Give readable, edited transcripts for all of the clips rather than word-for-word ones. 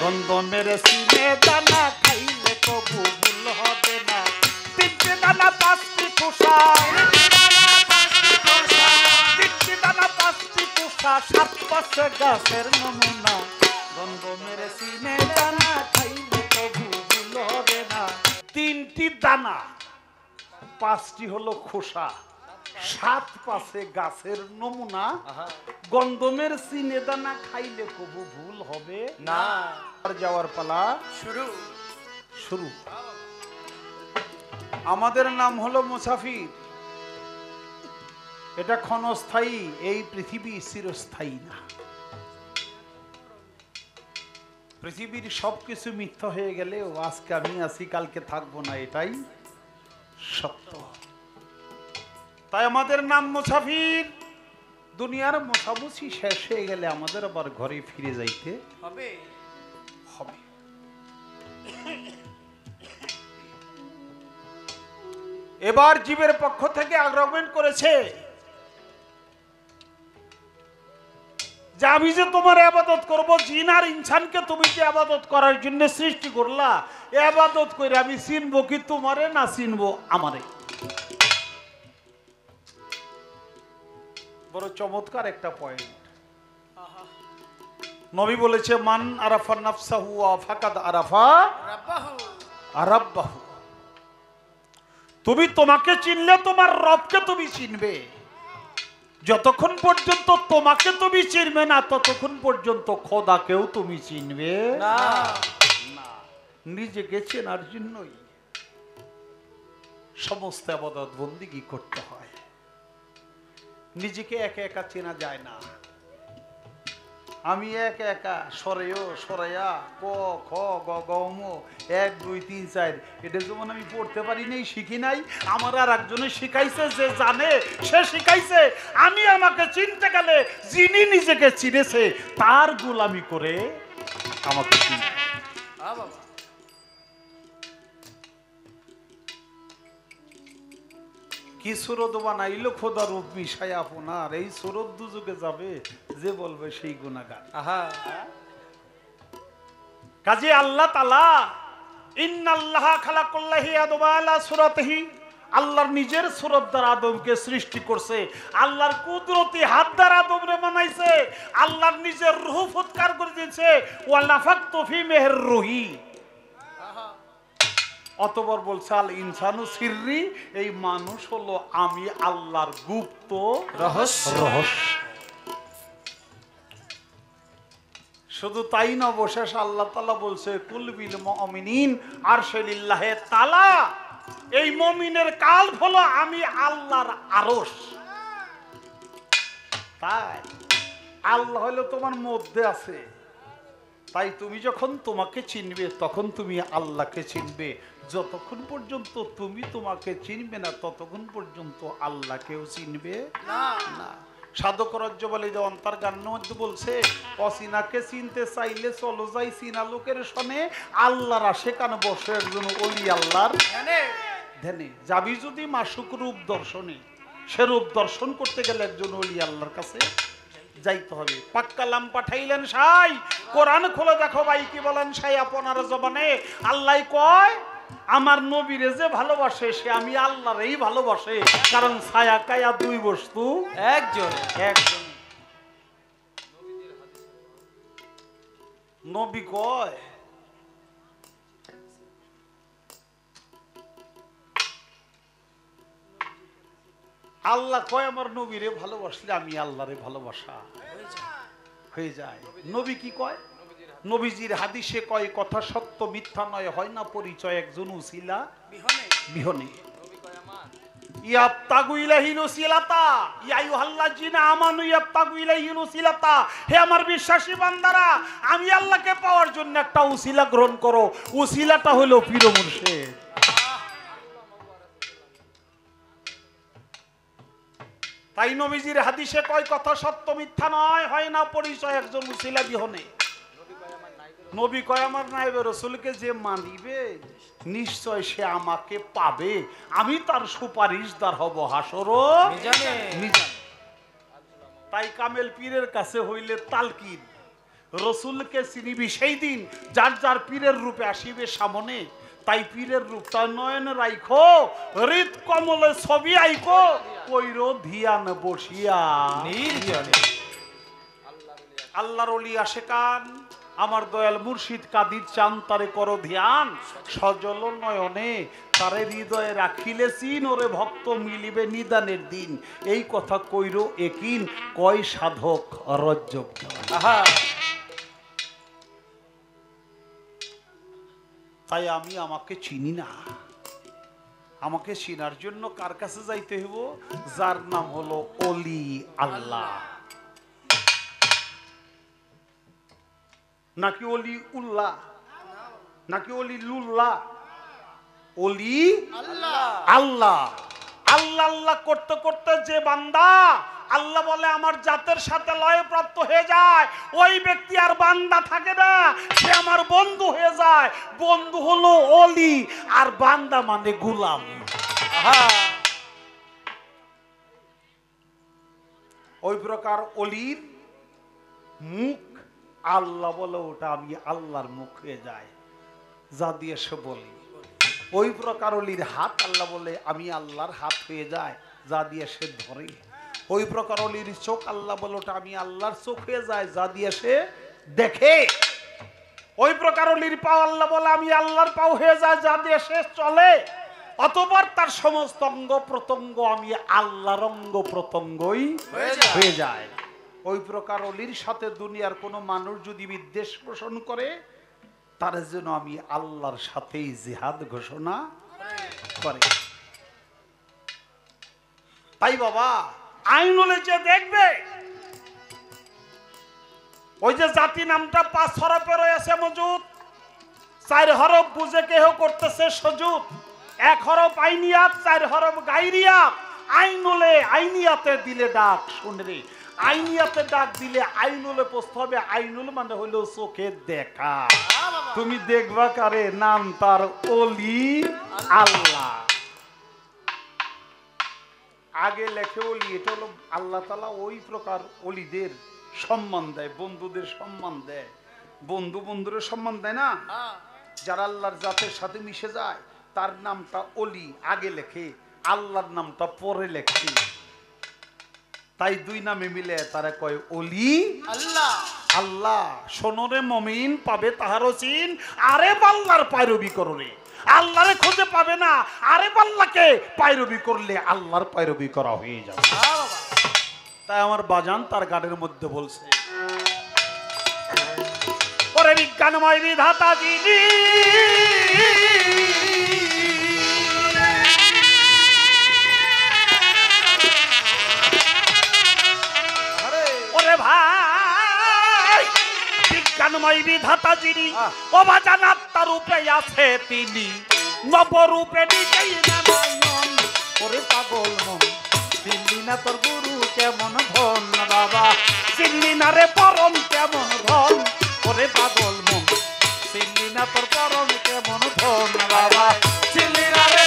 গন্ধমের সিনে দানা খাইলে কবু ভুল হবে না। তিনটি দানা পাঁচটি খোসা, তিনটি দানা পাঁচটি খোসা, সাত পাশে গাছের নমুনা। গন্ধমের সিনে দানা খাইলে কবু ভুল হবে না। তিনটি দানা, পাঁচটি হলো খোসা, সাত পাশে গাছের নমুনা। গন্ধমের সিনে দানা খাইলে কবু ভুল হবে না। যাওয়ার পালা শুরু শুরু। আমাদের নাম হলো মুসাফির। এটা ক্ষণস্থায়ী, এই পৃথিবী চিরস্থায়ী না। পৃথিবীর সবকিছু মিথ্যা হয়ে গেলেও আজকে আমি আছি, কালকে থাকবো না, এটাই সত্য। তাই আমাদের নাম মুসাফির। দুনিয়ার মোছামুছি শেষ হয়ে গেলে আমাদের আবার ঘরে ফিরে যাইতে হবে। হবে। এবার জীবের পক্ষ থেকে আর্গুমেন্ট করেছে যে আমি যে তোমার ইবাদত করব, জিন আর ইনসানকে তুমি যে ইবাদত করার জন্য সৃষ্টি করলা, ইবাদত করে আমি চিনবো কি তোমারে, না চিনবো আমারে? বড় চমৎকার একটা পয়েন্ট নবী বলেছে, মান আরাফা নাফসাহু ওয়া ফাকাদ আরাফা রাব্বাহু। তুমি তোমাকে চিনলে তোমার রবকে তুমি চিনবে। যতক্ষণ পর্যন্ত তোমাকে তুমি চিনবে না, ততক্ষণ পর্যন্ত খোদাকেও তুমি চিনবে না। নিজেকে চেনার জন্যই সমস্ত ইবাদত বন্দেগী করতে হয়। নিজেকে একা একা চেনা যায় না। আমি একা একা সরেও সরাইয়া ক খ গ গ ম 1 2 3 4 এটা যেমন আমি পড়তে পারি নাই, শিখি নাই, আমার আর একজনে শিখাইছে, যে জানে সে শিখাইছে। আমি আমাকে চিনতে গেলে যিনি নিজেকে চিনেছে তার গোলামি করে আমাকে চিনতে। কি সুরত বানাইলো খোদা রূপ মিশাই আপনার, এই সুরত দুযুগে যাবে যে বলবে সেই গুনাহগার। কাজী আল্লাহ তাআলা ইন্নাল্লাহা খালাকাল্লাহি আদমা আলা সুরাতিহি, আল্লাহর নিজের সুরত দ্বারা আদমকে সৃষ্টি করছে। আল্লাহর কুদরতি হাত দ্বারা আদমরে বানাইছে। আল্লাহর নিজের রূহ ফুৎকার করে দিয়েছে, ওয়া নাফাকতু ফি মিহির রূহি। অতঃপর বলছে আল ইনসানু সিররি, এই মানুষ হলো আমি আল্লাহর গুপ্ত রহস্য। শুধু তাই না, অবশেষ আল্লাহ তাআলা বলছে কুল বিল মুমিনিন আরশিলিল্লাহি তাআলা, এই মুমিনের কাল হলো আমি আল্লাহর আরশ। তাই আল্লাহ হলো তোমার মধ্যে আছে। তাই তুমি যখন তোমাকে চিনবে তখন তুমি আল্লাহকে চিনবে। যতক্ষণ পর্যন্ত তুমি তোমাকে চিনবে না, ততক্ষণ পর্যন্ত আল্লাহকেও চিনবে না। সাধক রজ্জবলী যে অন্তর গানের মধ্যে বলছে, অচিনাকে চিনতে চাইলে চলো যাই চিনা লোকের শনে, আল্লাহর সেখানে বসে একজন ওলি আল্লাহর ধ্যানে। যাবি যদি মাসুক রূপ দর্শনে, সে রূপ দর্শন করতে গেলে একজন ওলি আল্লাহর কাছে যাইতে হবে। পাক্কালাম পাঠাইলেন সাই, কোরআন খুলে দেখো ভাই কি বলেন সাই আপনার জবানে। আল্লাহ কয়, আমার নবীরে যে ভালোবাসে সে আমি আল্লাহরেই ভালোবাসে, কারণ ছায়া কায়া দুই বস্তু একজন। নবী কয়, আল্লাহ কয় আমার নবীরে ভালোবাসলে আমি আল্লাহরে ভালোবাসা হয়ে যায়। নবী কি কয়? নবীজির হাদিসে কয়, কথা সত্য মিথ্যা নয়, হয় না পরিচয় একজন উসিলা বিহনে। ইয়াবতাগু ইলাইহিল উসিলাতা ইয়া আইয়ুহাল্লাযিনা আমানু ইয়াবতাগু ইলাইহিল উসিলাতা, হে আমার বিশ্বাসী বান্দারা, আমি আল্লাহকে পাওয়ার জন্য একটা উসিলা গ্রহণ করো। উসিলাটা হলো পীর মুর্শিদ। তাই নবীজির হাদিসে কয়, কথা সত্য মিথ্যা নয়, হয় না পরিচয় একজন উসিলা বিহনে। নবী কয়, আমার নায়েবে রাসূলকে যে মানিবে নিশ্চয় সে আমাকে পাবে, আমি তার সুপারিশদার হব হাসর ও মিজানে। তাই কামেল পীরের কাছে হইলে তালকিন, রসুলকে চিনিবি সেই দিন যার যার পীরের রূপে আসিবে সামনে। তাই পীরের রূপটা নয়ন রাইখো, হৃদ কমলে ছবি আইকো, কইর ধিয়ান বসিয়া নির্জনে। আল্লাহর ওলি আশেকান আমার দয়াল মুর্শিদ কাদির চান তারে করো ধ্যান, সজল নয়নে তারে হৃদয়ে রাখিলে চিন, ওরে ভক্ত মিলিবে নিদানের দিন। এই কথা কইরো একিন, কয় সাধক রজ্জব। তাই আমি আমাকে চিনি না। আমাকে চিনার জন্য কার কাছে যাইতে হইব? যার নাম হলো ওলি আল্লাহ। নাকি ওলি উল্লাহ, নাকি ওলি লুল্লাহ? ওলি আল্লাহ। আল্লাহ আল্লাহ করতে করতে যে বান্দা আল্লাহ বলে আমার জাতের সাথে লয়ে প্রাপ্ত হয়ে যায়, ওই ব্যক্তি আর বান্দা থাকে না, সে আমার বন্ধু হয়ে যায়। বন্ধু হলো ওলি, আর বান্দা মানে গোলাম। ওই প্রকার ওলির মুখ আল্লাহ বলে, ওটা আমি আল্লাহর মুখ হয়ে যায় যা দিয়ে সে বলি। ওই প্রকার ওলির হাত আল্লাহ বলে আমি আল্লাহর হাত হয়ে যায় যা দিয়ে সে ধরে। ওই প্রকার অলির চোখ আল্লাহ বলে ওটা আমি আল্লাহর চোখ হয়ে যায় যা দিয়ে সে দেখে। ওই প্রকার অলির পাও আল্লাহ বলে আমি আল্লাহর পাও হয়ে যায় যা দিয়ে সে চলে। অতঃপর তার সমস্ত অঙ্গ প্রত্যঙ্গ আমি আল্লাহর অঙ্গ প্রত্যঙ্গই হয়ে যায়। ওই প্রকার অলির সাথে দুনিয়ার কোনো মানুষ যদি বিদ্বেষ পোষণ করে, তার জন্য আমি আল্লাহর সাথেই জিহাদ ঘোষণা করে। তাই বাবা আইনুলে যে দেখবে ওই যে জাতি নামটা 5 হরফে রয়েছে মজুদ, 4 হরফ বুঝে কেহ করতেছে সজুদ, 1 হরফ আইনিয়াত, 4 হরফ গাইরিয়াত। আইনুলে আইনিয়াতে দিলে ডাক শুনরে, আইনিয়াতে ডাক দিলে আইনুলে পৌঁছতে হবে। আইনুল মানে হইলো চোখে দেখা। তুমি দেখবা কারে? নাম তার ওলি আল্লাহ। আগে লেখে ওলি, এটা হলো আল্লাহ তাআলা ওই প্রকার ওলিদের সম্মান দেয়, বন্ধুদের সম্মান দেয়। বন্ধু বন্ধুদের সম্মান দেয় না, যারা আল্লাহর জাতের সাথে মিশে যায় তার নামটা ওলি আগে লেখে, আল্লাহর নামটা পরে লেখে। তাই দুই নামে মিলে তারা কয় ওলি আল্লাহ। আল্লাহ সোনরে মমিন পাবে তাহারও চিন, আরে আল্লাহর পায়রবি কররে আল্লাহরে খুঁজে পাবে না, আরে আল্লাহকে পায়রবি করলে আল্লাহর পায়রবি করা হয়ে যাবে। তাই আমার বাজান তার গানের মধ্যে বলছে, ওরে বিজ্ঞানময় বিধাতা যিনি, ওরে ভাই বিজ্ঞানময় বিধাতা যিনি, ও বাজান আত্মার রূপে আছে তিনি, নবরূপে নিজেই নারায়ণ। ওরে পাগল মন চিনলি না তোর গুরু কেমন ধন, বাবা চিনলি না রে পরম কেমন ধন। ওরে পাগল মন চিনলি না তোর পরম কেমন ধন, বাবা চিনলি না রে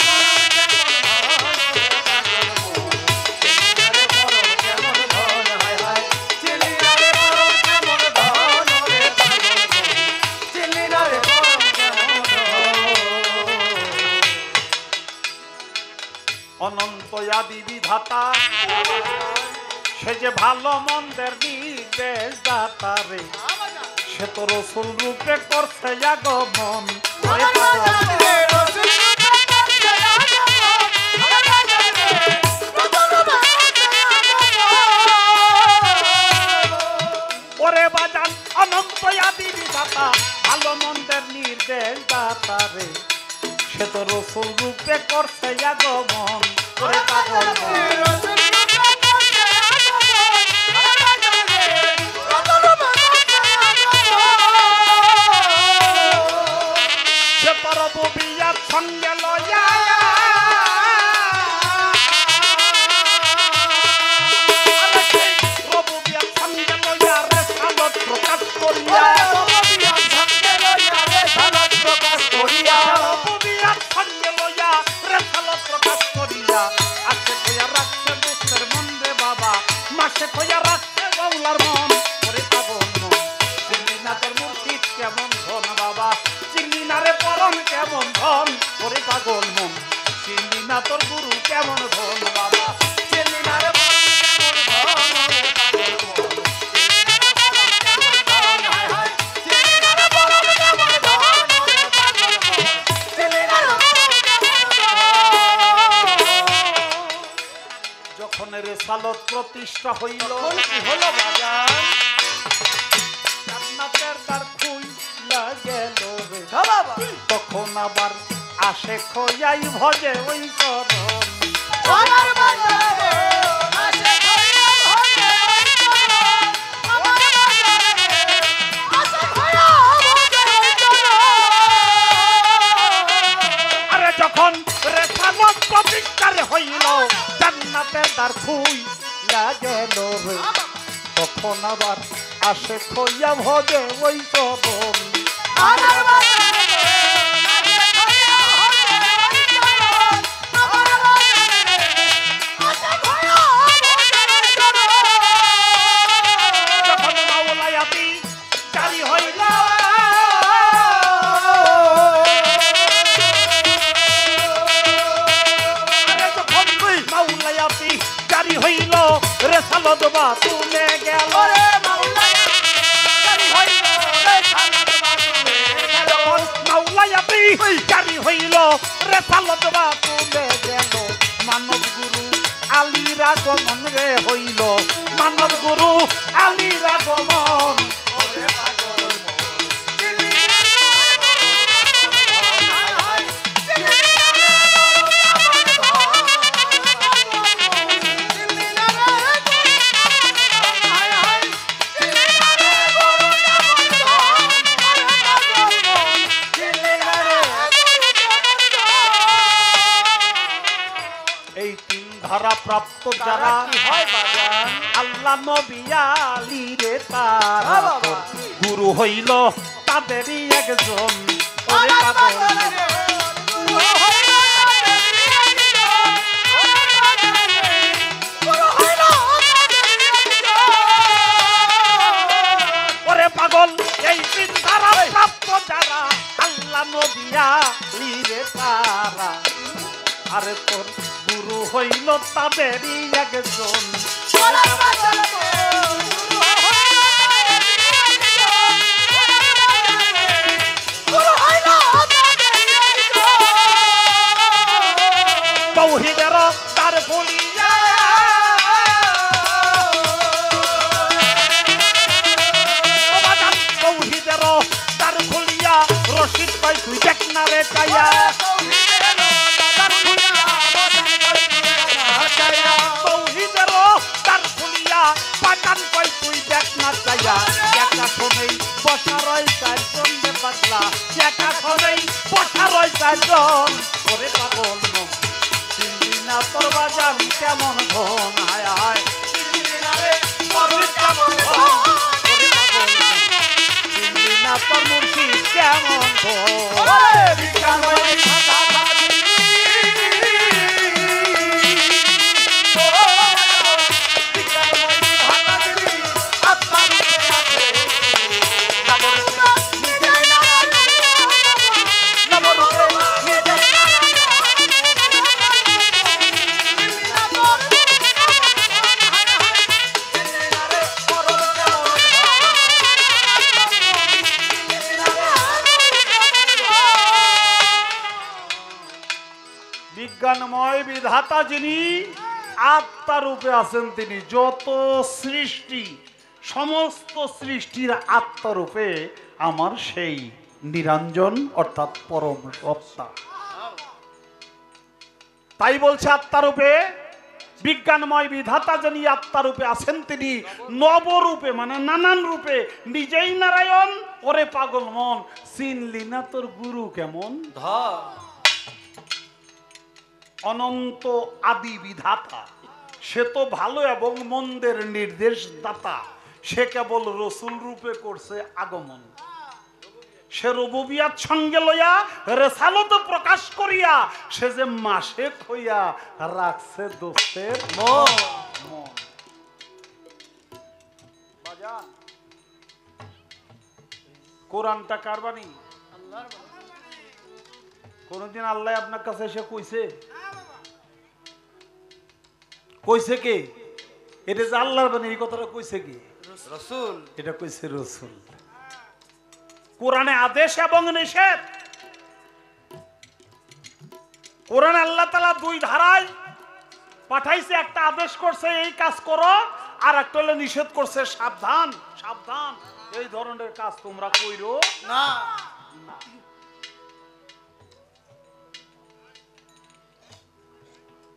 অনন্ত আদি বিধাতা, সে যে ভালো মন্দের নির্দেশ দাতা রে, সে তো রসুল রূপে করছে আগমন। ওরে বাজান অনন্ত আদি বিধাতা, ভালো মন্দের নির্দেশ দাতা রে, সে তো রসুল রূপে করছে আগমন। ওরে পাগল সে তোর ববিয়ার সঙ্গে লয়া, রবুবিয়ার সঙ্গে লয়া রে সালত প্রকাশ করিয়া, প্রকাশ করিয়া আছে কইয়া রাখছে বুঝতে কেমন ধন, ওরে পাগল মন চিনলি না তোর গুরু কেমন ধন বাবা, চিনলি না রে যখন রেসালত প্রতিষ্ঠা হইল, কি হলো বাজার জান্নাতের দ্বার খুইলা গেল রে বাবা, তখন আবার আসে খোয়াই ভজে ওই চরণ, আমার বাজারে আসে খোয়া ভজে ওই চরণ, আমার বাজারে আসে খোয়া ভজে ওই চরণ। আরে যখন রেসালত প্রতিষ্ঠা হইল জান্নাতের দ্বার খুইলা গেল রে, তখন আবার আসে খোয়া ভজে ওই চরণ, আমার বাজারে রেসালত বা তুলে গেল রে মাওলায়াতি জারি হইল রেসালত বা তুলে গেল, মানব গুরু আলীর আগমন রে হইল, মানব গুরু আলীর আগমন, ধারা প্রাপ্ত যারা আল্লাহ নবী আলী রে তারা গুরু হইল তাদেরই একজন, ওরে পাগল ওরে পাগল এই তিন ধারা প্রাপ্ত যারা আল্লাহ নবী আলী রে তারা, আরে তোর গুরু হইল তাদেরই একজন, তৌহিদের দ্বার খুলিয়া তৌহিদের দ্বার খুলিয়া রশিদ ভাই তুই দেখ না রে চাইয়া, তৌহিদের দ্বার খুলিয়া পাঠান কই তুই দেখ না চাইয়া, একা শোনেই বসা রয় চারজন রে পাগলা, একা শোনেই বসা রয় চারজন, ওরে পাগল মন চিনলি না তোর বাজার কেমন ধন, হায় হায় চিনলি না রে তোর কেমন ধন, ওরে পাগল মন চিনলি না তোর মুর্শিদ কেমন ধন, বিজ্ঞান বিজ্ঞানময় বিধাতা যিনি আত্মা রূপে আছেন, তিনি যত সৃষ্টি সমস্ত সৃষ্টির আত্মা রূপে আমার সেই নিরঞ্জন অর্থাৎ পরম সত্তা, তাই বলছে আত্মা রূপে বিজ্ঞানময় বিধাতা যিনি আত্মা রূপে আছেন, তিনি নবরূপে মানে নানান রূপে নিজেই নারায়ণ, ওরে পাগল মন চিনলি না তোর গুরু কেমন ধন, অনন্ত আদি বিধাতা, সে তো ভালো এবং মন্দের নির্দেশ দাতা, সে কেবল রসুল রূপে করছে আগমন, সে রুবুবিয়াত সঙ্গে লইয়া রেসালত প্রকাশ করিয়া সে যে মাসেক হইয়া রাখছে দোস্তের মন। কোরআনটা কার বাণী? কোনদিন আল্লাহ আপনার কাছে এসে কইছে? কইছে কে? এটা যে আল্লাহর বাণী, এই কথাটা কইছে কি? রাসূল। এটা কইছে রাসূল। কোরআনে আদেশ এবং নিষেধ। কোরআনে আল্লাহ তাআলা দুই ধারায় পাঠাইছে, একটা আদেশ করছে এই কাজ করো, আর একটা হলো নিষেধ করছে সাবধান সাবধান এই ধরনের কাজ তোমরা কইরো না।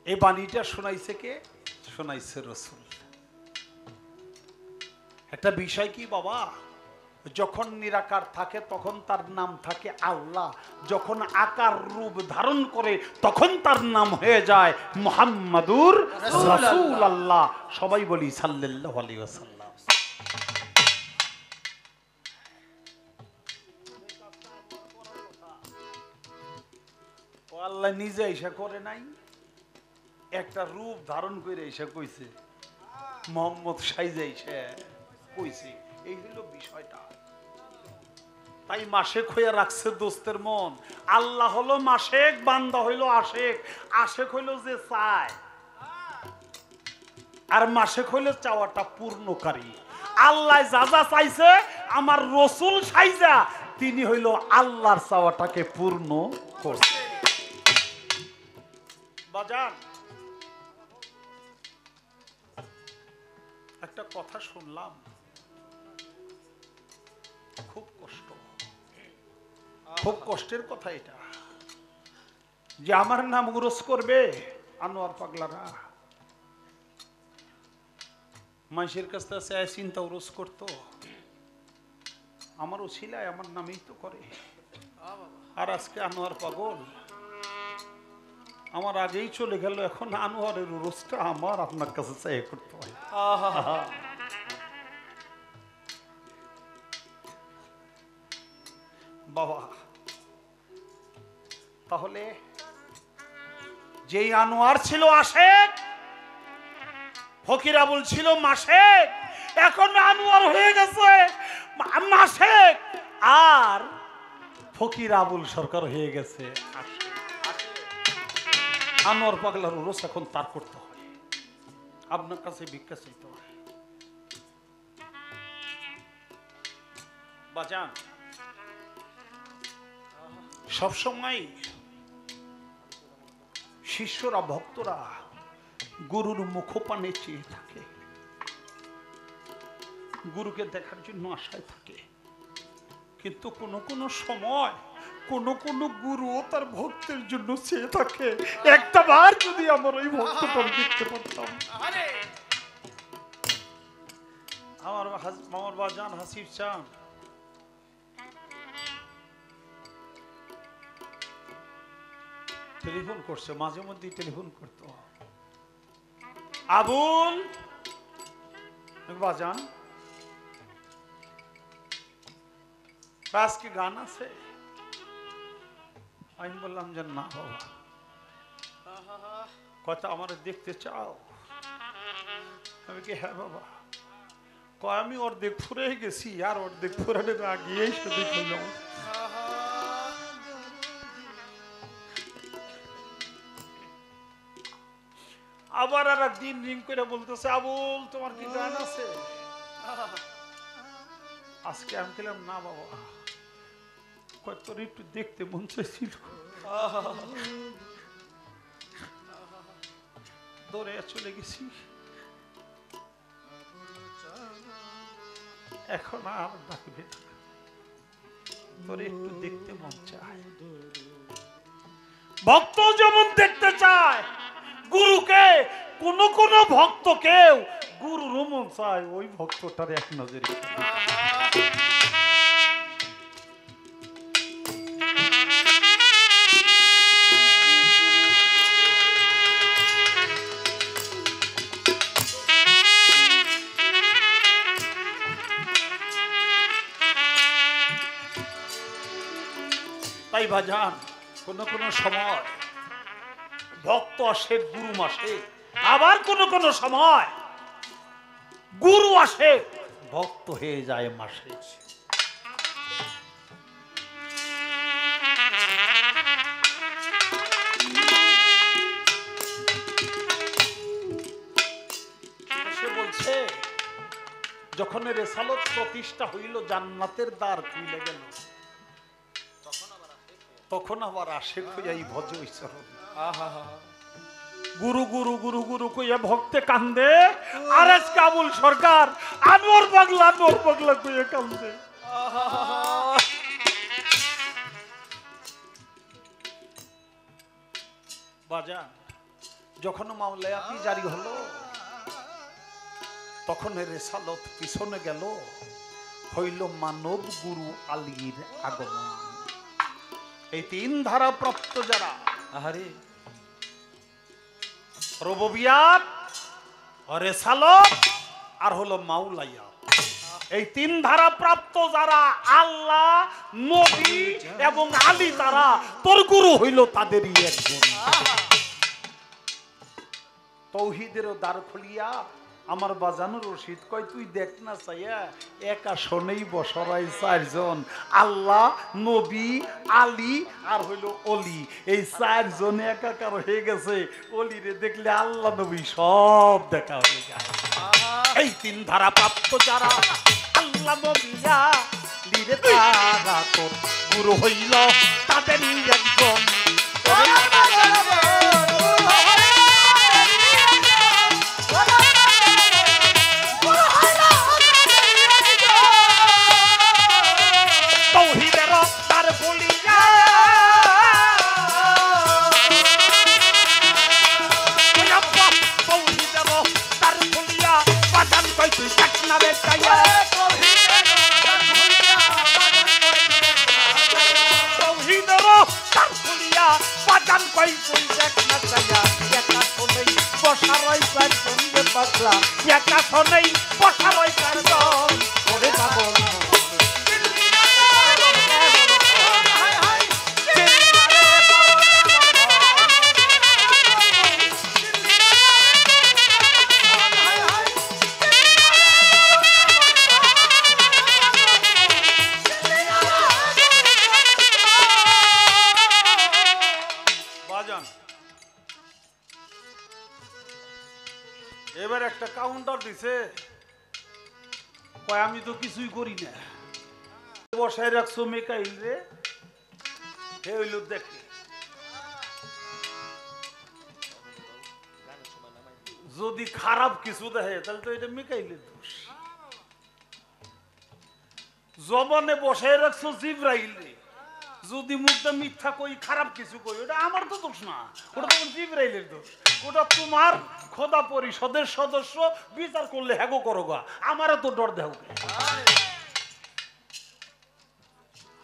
এই বাণীটা শোনাইছে কে? শোনাইছে রাসূল। একটা বিষয় কি বাবা, যখন নিরাকার থাকে তখন তার নাম থাকে আল্লাহ, যখন আকার রূপ ধারণ করে তখন তার নাম হয়ে যায় মুহাম্মাদুর রাসূলুল্লাহ। সবাই বলি সাল্লাল্লাহু আলাইহি ওয়াসাল্লাম। ও আল্লাহ নিজে এসে করে নাই, একটা রূপ ধারণ করে এসে কইছে, মোহাম্মদ সাইজে এসে কইছে। এই হলো বিষয়টা। তাই মাসেক হয়ে রাখছে দোস্তের মন। আল্লাহ হলো মাসেক, বান্দা হইলো আশেক। আশেক হইলো যে চায়, আর মাসেক হইলো চাওয়াটা পূর্ণকারী। আল্লাহ যা যা চাইছে আমার রসুল সাইজা তিনি হইলো আল্লাহর চাওয়াটাকে পূর্ণ করছে। বাজান, একটা কথা শুনলাম, খুব কষ্ট, খুব কষ্টের কথা এটা, যে আমার নাম উরস করবে আনোয়ার পাগলারা। মানুষের কাছ থেকে চিন্তা উরস করতো, আমারও ছিলায় আমার নামেই তো করে। আর আজকে আনোয়ার পাগল আমার আগেই চলে গেল, এখন আনোয়ারের উরসটা আমার আপনার কাছে চাই করতে হয়। বাবা, তাহলে যেই আনোয়ার ছিল আশেক, ফকির আবুল ছিল মাসেক, এখন আনোয়ার হয়ে গেছে মাসেক, আর ফকির আবুল সরকার হয়ে গেছে আশেক। আনোয়ার পাগলার উরস এখন তার করতে হয়, আপনার কাছে ভিক্ষা চাইতে হয়। বাজান, সবসময় শিষ্যরা ভক্তরা গুরুর মুখপানে চেয়ে থাকে, গুরুকে দেখার জন্য আশায় থাকে। কিন্তু কোন কোন সময় কোন কোন গুরু তার ভক্তের জন্য চেয়ে থাকে, একটা বার যদি আমার ওই ভক্তটা দেখতে পারতাম। আমার বাজান হাসিব চান টেলিফোন করছে, মাঝে মধ্যে টেলিফোন করতো, আবুল বাজান আজকে গান আছে। আমি বললাম যে না বাবা, কথা আমার দেখতে চাও? আমি কি হ্যাঁ বাবা। কয় আমি অর্ধেক ফুরে গেছি, আর অর্ধেক ফুরানোর আগেই শুধু করলাম। আবার আর দিন রিং করে বলতেছে, আবুল তোমার কি গান আছে? আজকে আমি গেলাম না বাবা, তোর একটু দেখতে মন চাইছিল, দৌড়ে চলে গেছি, এখন আর ডাকবে না, তোর একটু দেখতে মন চায়। ভক্ত যেমন দেখতে চায় গুরুকে, কোন কোন ভক্তকেও গুরুর মন চায় ওই ভক্তটার এক নজরে। তাই বাজান, কোন কোন সময় ভক্ত আসে গুরু মাসে, আবার কোন কোন সময় গুরু আসে ভক্ত হয়ে যায় মাসে। যখন রেসালত প্রতিষ্ঠা হইল, জান্নাতের দ্বার খুলে গেল, তখন আবার আশেক হইয়া এই ভজ চরণ গুরু গুরু গুরু গুরু কইয়া ভক্তে কান্দে। আর আজ কাবুল সরকার আনোয়ার পাগলা কইয়া কান্দে। বাজান, যখন মাওলায়াতি জারি হলো, তখন রেসালত পিছনে গেল, হইল মানব গুরু আলীর আগমন। এই তিন ধারা প্রাপ্ত যারা, আহারে রুবুবিয়াত, রেসালত আর হলো মাওলায়া, এই তিন ধারা প্রাপ্ত যারা আল্লাহ, নবী এবং আলী, তারা তোর গুরু হইল তাদেরই একজন। তৌহিদেরও দ্বার খুলিয়া আমার বাজানুর রশিদ কয়, তুই দেখ না চাইয়া এক আসনেই বসরাই চারজন, আল্লাহ, নবী, আলী আর হইল অলি। এই চারজনে একাকার হয়ে গেছে। অলিরে দেখলে আল্লাহ নবী সব দেখা হয়ে যায়। এই তিন ধারা প্রাপ্ত যারা আল্লাহ, নবী, আলীরে তারা তোর গুরু হইল তাদেরই একজন। এবার একটা কাউন্টার দিছে, আমি তো কিছুই করি না, বসায় রাখছো মেকাইল রে, হে হইল দেখে যদি খারাপ কিছু দেখে তাহলে তো এটা মিকাইলের দোষ। জবানে বসায় রাখছো জিবরাইল রে, যদি মুখটা মিথ্যা কই, খারাপ কিছু কই, ওটা আমার তো দোষ না, ওটা তো জিবরাইলের দোষ। ওটা তোমার খোদা পরিষদের সদস্য বিচার করলে হ্যাগো করো গা, আমারও তো ডর দেও।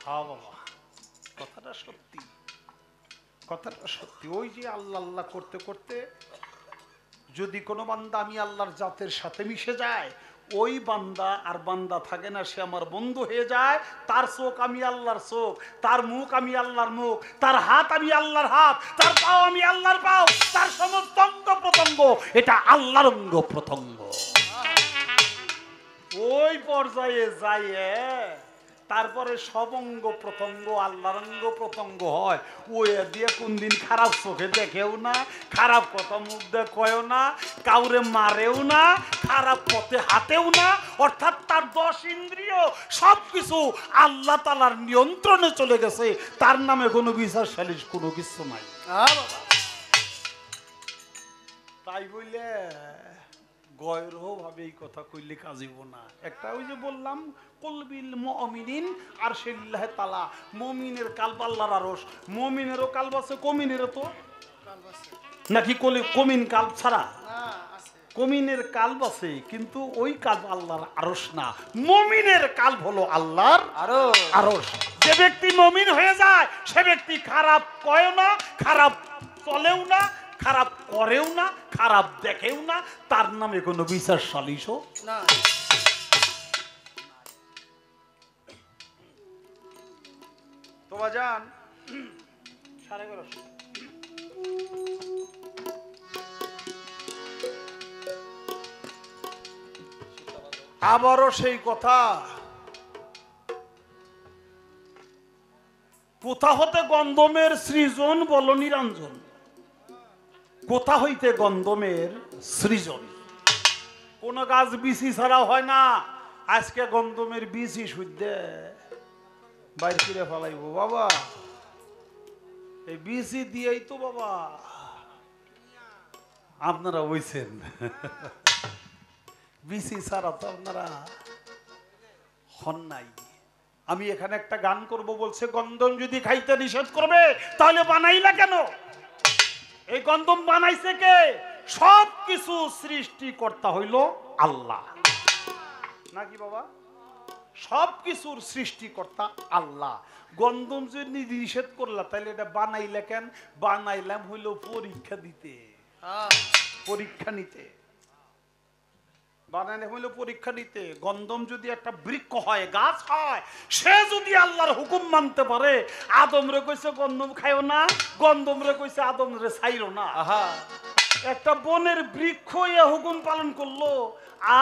হ্যাঁ বাবা, কথাটা সত্যি, কথাটা সত্যি। ওই যে আল্লাহ আল্লাহ করতে করতে যদি কোনো বান্দা আমি আল্লাহর জাতের সাথে মিশে যায়, ওই বান্দা আর বান্দা থাকে না, সে আমার বন্ধু হয়ে যায়। তার চোখ আমি আল্লাহর চোখ, তার মুখ আমি আল্লাহর মুখ, তার হাত আমি আল্লাহর হাত, তার পাও আমি আল্লাহর পাও, তার সমস্ত অঙ্গ প্রত্যঙ্গ এটা আল্লাহর অঙ্গ প্রত্যঙ্গ। ওই পর্যায়ে যাইয়ে তারপরে সব অঙ্গ প্রত্যঙ্গ আল্লাহর অঙ্গ প্রত্যঙ্গ হয়। ওই দিয়ে কোনদিন খারাপ চোখে দেখেও না, খারাপ কথা মুখ দিয়ে কয়েও না, কাউরে মারেও না, খারাপ পথে হাঁটেও না। অর্থাৎ তার 10 ইন্দ্রিয় সবকিছু আল্লাহ তাআলার নিয়ন্ত্রণে চলে গেছে। তার নামে কোনো বিচার সালিশ কোনো কিছু নাই। তাই বললে গয়রহ ভাবে এই কথা কইলে কাজিব না। একটা ওই যে বললাম কলবিল মুমিনিন আরশিল্লাহ তাআলা, মুমিনের কালব আল্লাহর আরশ। মুমিনেরও কালব আছে, কমিনেরও তো কালব আছে নাকি? কমিন কালব ছাড়া না আছে, কমিনের কালব আছে, কিন্তু ওই কালব আল্লাহর আরশ না। মুমিনের কালব হলো আল্লাহর আরশ। যে ব্যক্তি মুমিন হয়ে যায় সে ব্যক্তি খারাপ কয়ও না, খারাপ চলেও না, খারাপ করেও না, খারাপ দেখেও না, তার নামে কোনো বিচার সালিশও না। তো বাজান 11:30 আবারও সেই কথা, কোথা হতে গন্ধমের সৃজন বল নিরঞ্জন, কোথা হইতে গন্ধমের সৃজন। কোন গাছ বিচি ছাড়া হয় না, আজকে গন্ধমের বীজই শুদ্ধে বাইরে ফিরে ফেলাইব বাবা। এই বীজই দিয়েই তো বাবা আপনারা বইছেন। বিসি ছাড়া তো আপনারা হন নাই। আমি এখানে একটা গান করব বলছে, গন্ধম যদি খাইতে নিষেধ করবে তাহলে বানাইলা কেন? এই গন্ধম বানাইছে কে? সব কিছু সৃষ্টিকর্তা হইল আল্লাহ, নাকি বাবা? সব কিছুর সৃষ্টিকর্তা আল্লাহ। গন্ধম যদি নিষেধ করলা তাহলে এটা বানাইলা কেন? বানাইলাম হইল পরীক্ষা দিতে, পরীক্ষা নিতে। বানানো হইল পরীক্ষা নিতে। গন্ধম যদি একটা বৃক্ষ হয়, গাছ হয়, সে যদি আল্লাহর হুকুম মানতে পারে, আদম রে কইছে গন্ধম খাইও না, গন্ধম রে কইছে আদম রে ছাইরো না। একটা বনের বৃক্ষ ইয়া হুকুম পালন করলো,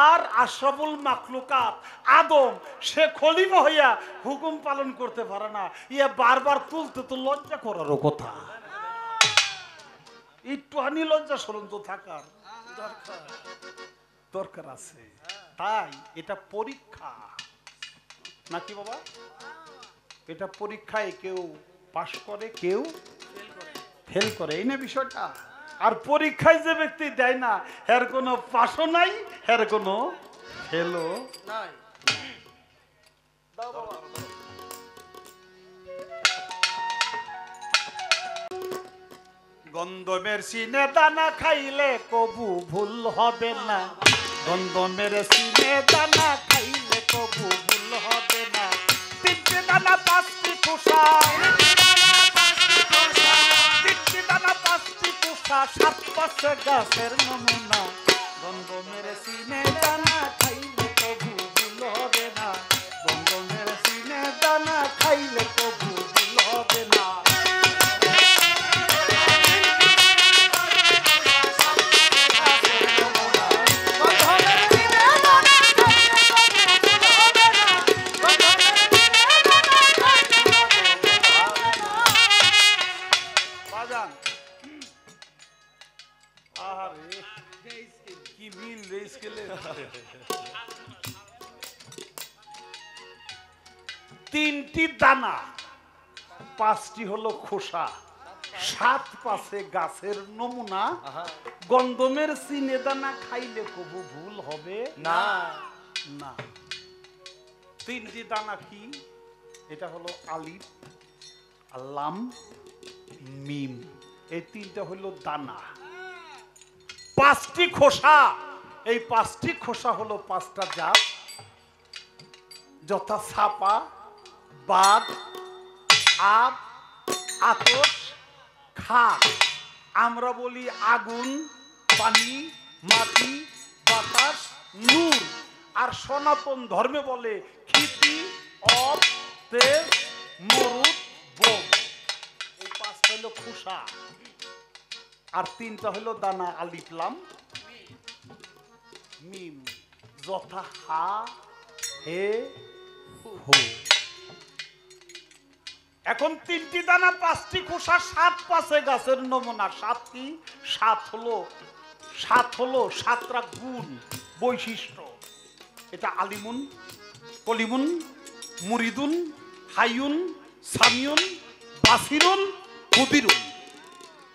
আর আশরাফুল মাখলুকাত আদম সে খলিফা হইয়া হুকুম পালন করতে পারে না। ইয়া বারবার তুলতে তো লজ্জা করারও কথা। একটুখানি লজ্জা সরম তো থাকার দরকার আছে। তাই এটা পরীক্ষা, নাকি বাবা? এটা পরীক্ষায় কেউ পাশ করে, কেউ ফেল করে, এই না বিষয়টা। আর পরীক্ষায় যে ব্যক্তি দেয় না, এর কোনো পাশও নাই, এর কোনো ফেলও নাই। গন্ধমের সিনে দানা খাইলে কবু ভুল হবে না, গন্ধমের সিনে দানা খাইলে কবু ভুল হবে না। তিনটি দানা পাঁচটি খোসা, তিনটি দানা পাঁচটি খোসা, সাত পাশে গাছের নমুনা। গন্ধমের সিনে দানা খাইলে কবু ভুল হবে না, গন্ধমের সিনে দানা খাইলে কবু ভুল হবে না। তিনটি দানা, পাঁচটি হলো খোসা, সাত পাশে গাছের নমুনা। গন্ধমের সিনে দানা খাইলে কবু ভুল হবে না, না। তিনটি দানা কি? এটা হলো আলিফ, লাম, মিম, এই তিনটা হলো দানা। পাঁচটি খোসা, এই পাঁচটি খোসা হলো পাঁচটা জাত, যথা ছাপা, বাদ, আব, আতস, খাক। আমরা বলি আগুন, পানি, মাটি, বাতাস, নূর। আর সনাতন ধর্মে বলে ক্ষিতি, অপ, তেজ, মরুদ, বোম। এই পাঁচটা হলো খোসা, আর তিনটা হলো দানা, আলিফ, লাম, মিম, যথা হা, হে, হো। এখন তিনটি দানা, পাঁচটি খোসা, সাত পাশে গাছের নমুনা। সাত কি? সাত হলো সাতটা গুণ, বৈশিষ্ট্য। এটা আলিমুন, কলিমুন, মুরিদুন, হাইয়ুন, সামিউন, বাসিরুন, কুদিরুন।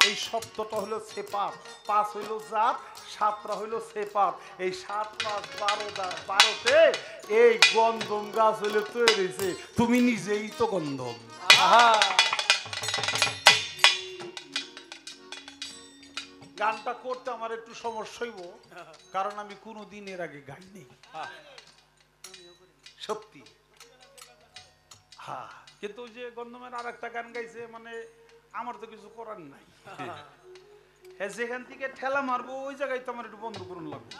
এই শব্দটা হলো সেপাত। পাঁচ হইল জাত, সাতটা হইল সেপাত। এই 7, 5, 12তে এই গন্ধম গাছ হইলে তৈরি হয়েছে। তুমি নিজেই তো গন্ধম। গানটা করতে আমার একটু সমস্যা হইব, কারণ আমি কোনোদিন এর আগে গাইনি, সত্যি। হ্যাঁ, কিন্তু ওই যে গন্ধমের আর একটা গান গাইছে, মানে আমার তো কিছু করার নাই। যেখান থেকে ঠেলা মারবো ওই জায়গায় তো আমার একটু বন্ধ করুন লাগবে,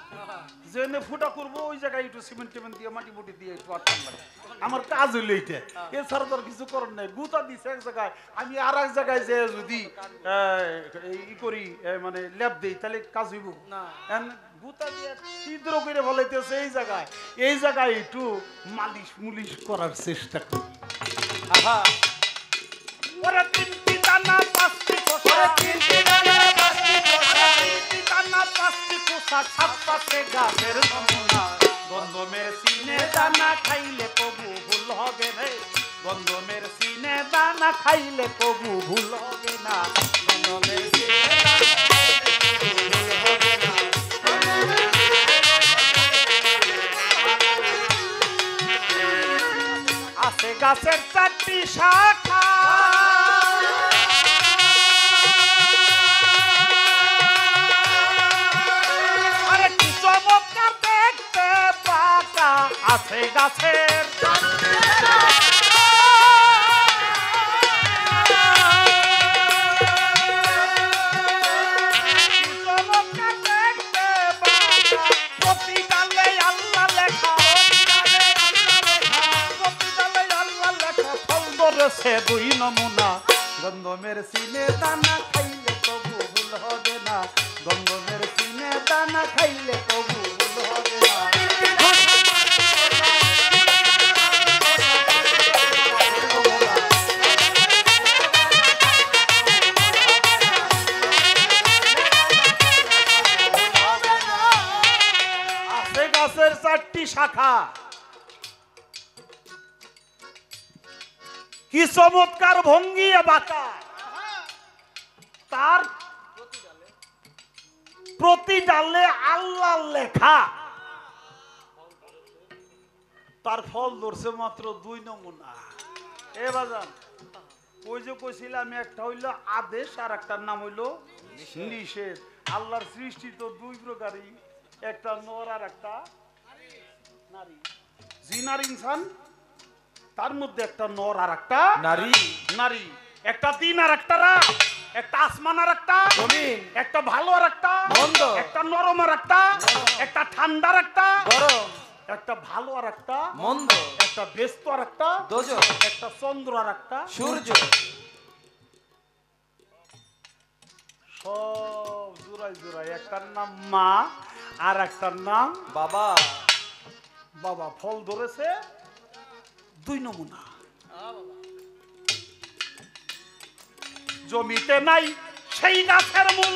যেখানে ফুটা করবো ওই জায়গায় একটু সিমেন্ট টিমেন্ট দিয়ে মাটি মুটি দিয়ে একটু আটকান লাগে। আমার কাজ হইলো এইটা, এছাড়া তো আর কিছু করার নাই। গুতা দিছে এক জায়গায়, আমি আর এক জায়গায় যে যদি ই করি, মানে ল্যাব দিই, তাহলে কাজ হইব না। গুতা দিয়ে ছিদ্র করে ফলাইতেছে এই জায়গায় একটু মালিশ মুলিশ করার চেষ্টা করি। ওরা তিনটি দানা পাঁচটি খোসা, তিনটি দানা পাঁচটি খোসা, তিনটি দানা পাঁচটি খোসা, সাত পাশে গাছের নমুনা। গন্ধমের সিনে দানা খাইলে কবু ভুল হবে না, গন্ধমের সিনে দানা খাইলে কবু ভুল হবে না, গন্ধমের সিনে আছে গাছের 4টি শাখা, আরে কি চমৎকার দেখতে পাকা, আছে গাছের প্রতি ডালে আল্লাহ লেখা, সে 2 নমুনা, গন্ধমের সিনে দানা খাইলে কবু ভুল হবে না, গন্ধমের সিনে দানা খাইলে কবু ভুল হবে না। আছে গাছের 4টি শাখা, কি চমৎকার ভঙ্গি বাঁকা, তার প্রতি ডালে আল্লাহ লেখা, তার ফল ধরছে মাত্র 2 নমুনা। এ বাজান, ওই যে কইছিলাম একটা হইল আদেশ আর একটার নাম হইল নিষেধ। আল্লাহর সৃষ্টি তো 2 প্রকারই, একটা নর আর একটা নারী, জিন আর ইনসান, তার মধ্যে একটা নর আর একটা নারী, নারী একটা দিন আর একটা রাত, একটা আসমান আর একটা জমিন, একটা ভালো আর একটা মন্দ, একটা নরম আর একটা ঠান্ডা আর একটা গরম, একটা ভালো আর একটা মন্দ, একটা ব্যস্ত আর একটা দোজখ, একটা চন্দ্র আর একটা সূর্য, সব জোড়ায় জোড়ায়, একটার নাম মা আর একটার নাম বাবা। বাবা ফল ধরেছে 2 নমুনা, জমিতে নাই সেই গাছের মূল,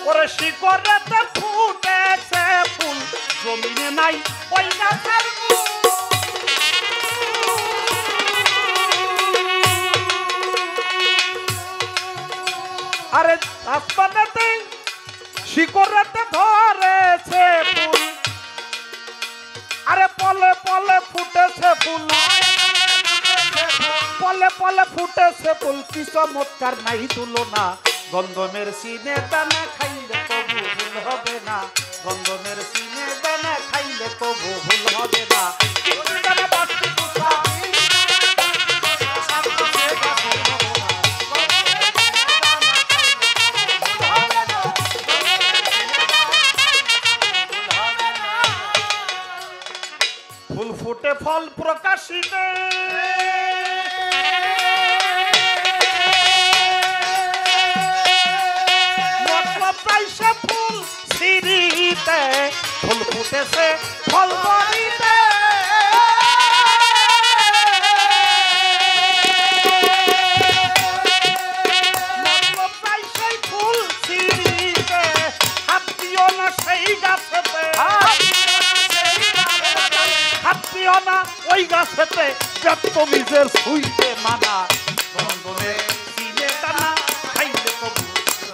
ওরে শিকড়েতে ফুটেছে ফুল, জমিনে নাই ওই গাছের মূল, আরে আসমানেতে শিকড়েতে ধরেছে ফুল, আরে পলে পলে ফুটেছে ফুল, পলে পলে ফুটেছে ফুল, কি চমৎকার নাই তুলনা, গন্ধমের সিনে দানা খাইলে কবু ভুল হবে না, গন্ধমের সিনে দানা খাইলে কবু ভুল হবে না। ফুল ফুটে ফল প্রকাশিতে, মতলব চাইছে ফুল সিঁড়িতে, ফুল ফুটেছে ফল বাড়িতে, মতলব চাইছে ফুল সিঁড়িতে, হাত দিও না সেই গাছেতে, হাতিও না ওই গাছেতে, বেত্তমিজের ছুঁইতে মানা, গন্ধমের সিনে দানা খাইলে কবু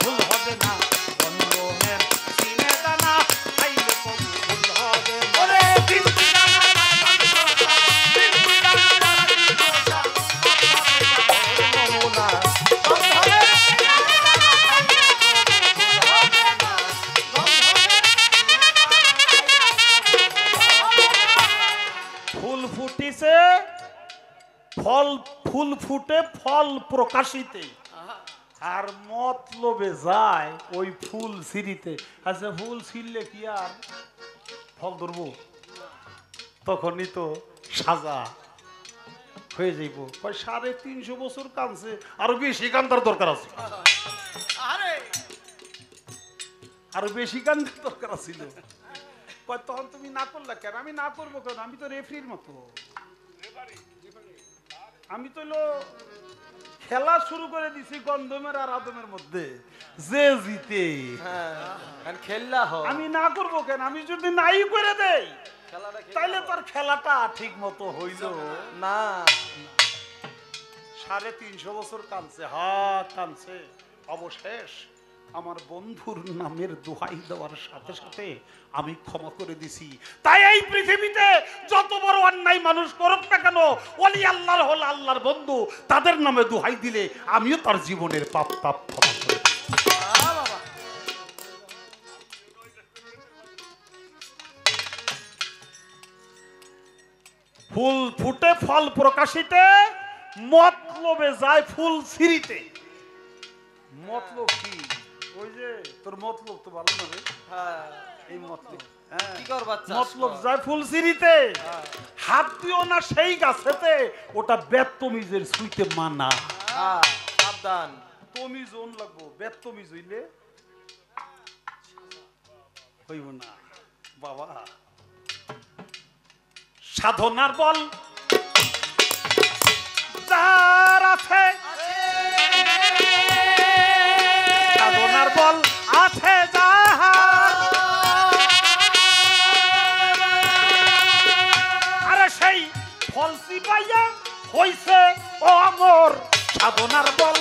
ভুল হবে না, গন্ধমের সিনে দানা খাইলে কবু ভুল হবে না। ফুল ফুটিছে ফল, ফুল ফুটে ফল প্রকাশিতে, আর মতলবে যায় ওই ফুল ছিঁড়িতে। আচ্ছা ফুল ছিঁড়লে কি আর ফল ধরবো? তখনই তো সাজা হয়ে যাইব। 350 বছর কানছে, আরো বেশি কান্দার দরকার আছে, আরো বেশি কান্দার দরকার ছিল। তখন তুমি না করলে কেন? আমি না করবো কেন? আমি তো রেফারির মতো, আমি তো খেলা শুরু করে দিছি গন্ধমের আর আদমের মধ্যে, যে জিতে। খেললা আমি না করবো কেন? আমি যদি নাই করে দেই তাইলে তোর খেলাটা ঠিক মতো হইল না। 350 বছর কানছে, কানছে। অবশেষ আমার বন্ধুর নামের দোহাই দেওয়ার সাথে সাথে আমি ক্ষমা করে দিছি। তাই এই পৃথিবীতে যত বড় অন্যায় মানুষ করুক না কেন, ওলি আল্লাহর হল আল্লাহর বন্ধু, তাদের নামে দোহাই দিলে আমিও তার জীবনের পাপ তাপ ক্ষমা করে দিই। ফুল ফুটে ফল প্রকাশিতে, মতলবে যায় ফুল ছিঁড়িতে। মতলব কি? ওই যে তোর মতলব তো ভালো না রে। এই মতলব কি করবা? মতলব যায় ফুল ছিঁড়িতে, হাত দিও না সেই গাছেতে, ওটা বেত্তমিজের ছুঁইতে মানা। সাবধান, তমিজ ওন লাগবো, বেত্তমিজ হইলে হইব না বাবা। সাধনার বল যার আছে, সাধনার বল আছে যাহার, আরে সেই ফল সিপাইয়া হইছে অমর। সাধনার বল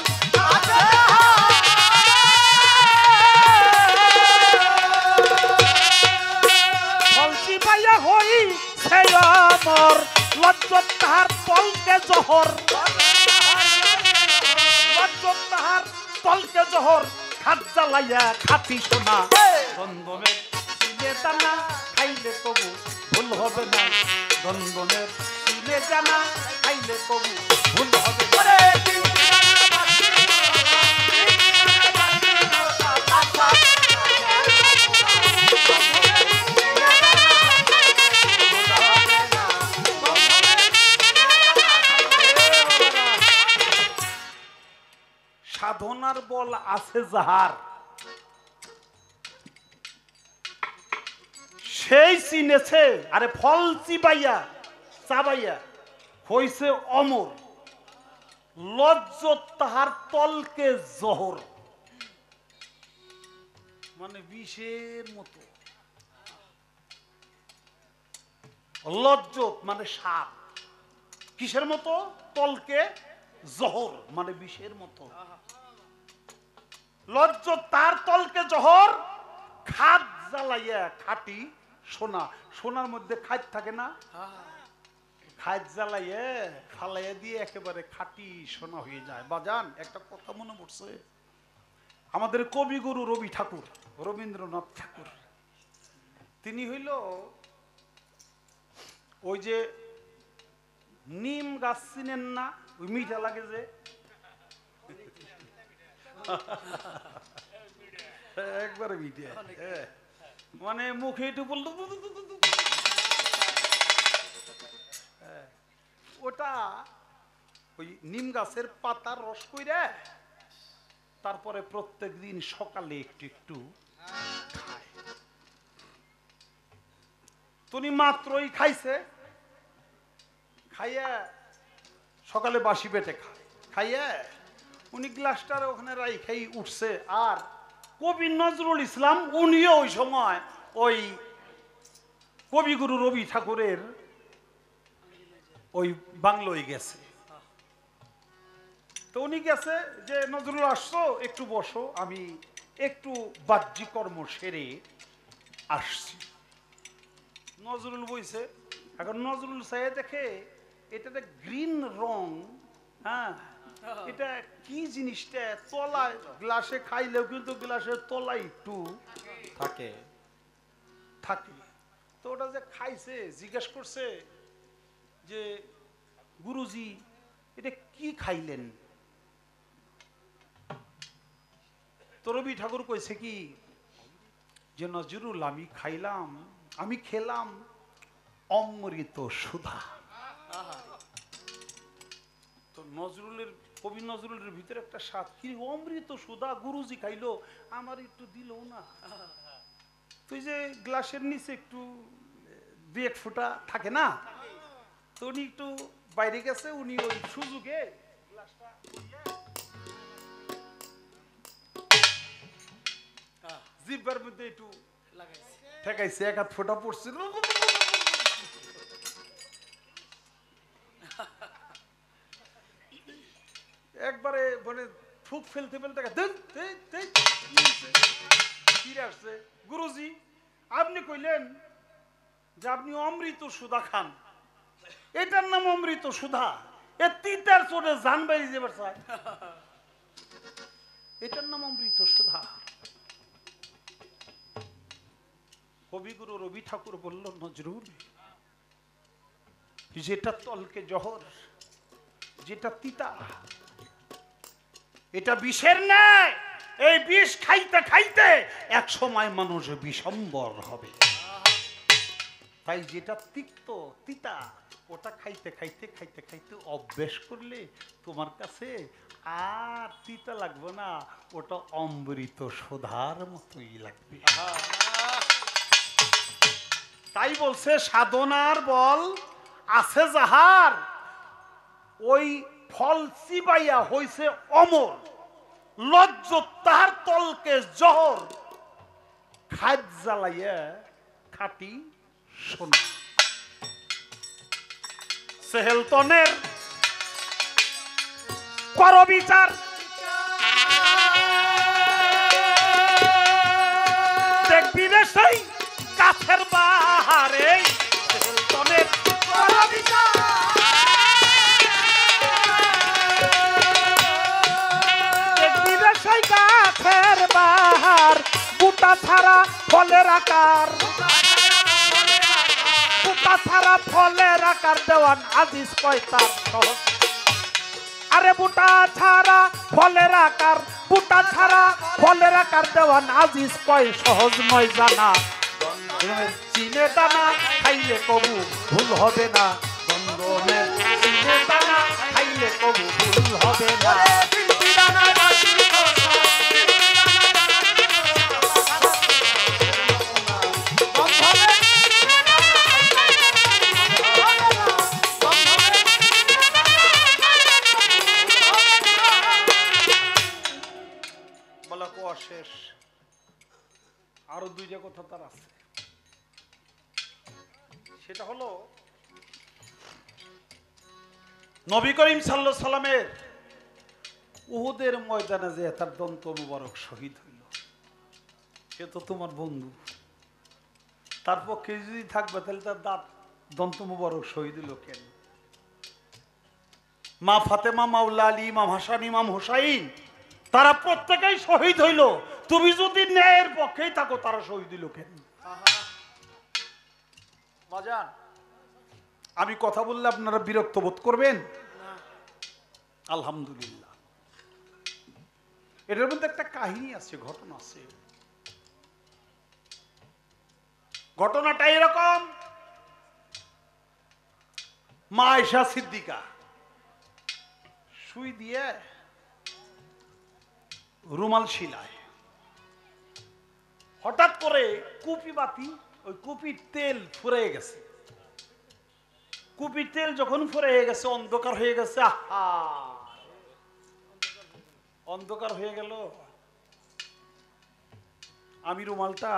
আছে ফল সিপাইয়া হইছে অমর। লজ্জত তাহার তলকে জহর, লজ্জত তাহার তলকে জহর। খাত জ্বালাইয়া খাতি সোনা, দন্দনের সিলে দানা খাইলে তবু ভুল হবে না। দন্দনের সিলে দানা খাইলে তবু ভুল হবে না। সাধনার বল আছে যাহার, সেই চিনেছে। আরে ফল চিবাইয়া চাবাইয়া হইছে অমর। লজ্জত তাহার তলকে জহর, মানে বিষের মতো। লজ্জত মানে সাপ, কিসের মতো? তলকে জহর মানে বিষের মতো। লজ্জত তার তলকে জহর, খাদ জ্বালাইয়া খাটি সোনা। সোনার মধ্যে খাদ থাকে না, খাদ জ্বালাইয়া ফালাইয়া দিয়ে একেবারে খাটি সোনা হয়ে যায়। বাজান একটা কথা মনে পড়ছে, আমাদের কবিগুরু রবি ঠাকুর, রবীন্দ্রনাথ ঠাকুর, তিনি হইল ওই যে নিম গাছ চিনেন না, ওই মিঠা লাগে যে, একবারে মিঠা, মানে মুখে একটু বললো ওটা ওই নিম গাছের পাতার রস কইরা তারপরে প্রত্যেক দিন সকালে একটু একটু খায়। তুমি মাত্রই খাইছে, খাইয়া সকালে বাসি পেটে খাইয়া উনি গ্লাসটার ওখানে রাইখাই উঠছে। আর কবি নজরুল ইসলাম উনিও ওই সময় ওই কবিগুরু রবি ঠাকুরের ওই বাংলোয় গেছে। তো উনি গেছে যে নজরুল আসছো, একটু বসো, আমি একটু বাহ্যিক কর্ম সেরে আসছি। নজরুল বইছে। এখন নজরুল সাহেব দেখে এটাতে গ্রিন রং, হ্যাঁ এটা কি জিনিসটা? তলায় গ্লাসে খাইলেও কিন্তু গ্লাসের তলায় একটু থাকে থাকে। তো ওটা যে খাইছে জিজ্ঞেস করছে যে গুরুজি এটা কি খাইলেন? তো রবি ঠাকুর কইছে কি যে নজরুল আমি খেলাম অমৃত সুধা। তো নজরুলের কবি নজরুলের ভিতরে একটা স্বাদ, কি অমৃত সুধা গুরুজি খাইলো, আমার একটু দিল না। তুই যে গ্লাসের নিচে একটু 2-1 ফোঁটা থাকে না, তো উনি একটু বাইরে গেছে, উনি ওই সুযোগে গ্লাসটা জিব্বার মধ্যে একটু ঠেকাইছে, এক হাত ফোঁটা পড়ছে, একবারে মানে থুক ফেলতে ফেলতে ফিরে আসছে। গুরুজি আপনি কইলেন যে আপনি অমৃত সুধা খান, এটার নাম অমৃত সুধা, এ তিতার চোটে জান বাইরে যাবার চায়, এটার নাম অমৃত সুধা। কবিগুরু রবি ঠাকুর বলল, নজরুল যেটা তলকে জহর, যেটা তিতা, এটা বিষের ন্যায়। এই বিষ খাইতে খাইতে এক সময় মানুষ বিষম্বর হবে। তাই যেটা তিক্ত তিতা, ওটা খাইতে খাইতে খাইতে খাইতে অভ্যেস করলে তোমার কাছে আর তিতা লাগবে না, ওটা অমৃত সুধার মতোই লাগবে। তাই বলছে সাধনার বল আছে যাহার, ওই ফল চিবাইয়া হইছে অমর, লজ্জত তাহার তলকে জহর, খাদ জ্বালাইয়া খাটি সোনা। সেহেলতনের কর বিচার, দেখবি রে সেই কাছের বাহারে, সেহেলতনের কর বিচার, দেখবি রে সেই কাছের বাহার, বুটা ছাড়া ফলের আকার, বুটা ছাড়া ফলের আকার দেওয়ান আজিজ কয়তার সহজ। আরে বুটা ছাড়া ফলের আকার, বুটা ছাড়া ফলের আকার দেওয়ান আজিজ কয় সহজ নয় জানা। চিনে দানা খাইলে কবু ভুল হবে না, চন্দনের চিনে দানা খাইলে কবু ভুল হবে না। শেষ আরো দুইটা কথা তার আছে, সেটা হলো নবী করিম সাল্লাল্লাহু আলাইহি সাল্লামের উহুদের ময়দানে যে তার দন্ত মুবারক শহীদ হইল, সে তো তোমার বন্ধু, তার পক্ষে যদি থাকবে তাহলে তার দাঁত দন্ত মুবারক শহীদ হইল কেন? মা ফাতেমা, মাওলা আলী, ইমাম হাসান, ইমাম হুসাইন, তারা প্রত্যেকেই শহীদ হইল, তুমি যদি ন্যায়ের পক্ষেই থাকো তারা শহীদ হইল কেন? বাজান, আমি কথা বললে আপনারা বিরক্ত বোধ করবেন? আলহামদুলিল্লাহ, এটার মধ্যে একটা কাহিনী আছে, ঘটনা আছে। ঘটনাটা এরকম, মা আয়েশা সিদ্দিকা সুই দিয়ে রুমাল শিলায়, হঠাৎ করে কুপি বাতি, ওই কুপির তেল ফুরিয়ে গেছে। কুপির তেল যখন ফুরিয়ে গেছে, অন্ধকার হয়ে গেছে, আহা অন্ধকার হয়ে গেল। আমি রুমালটা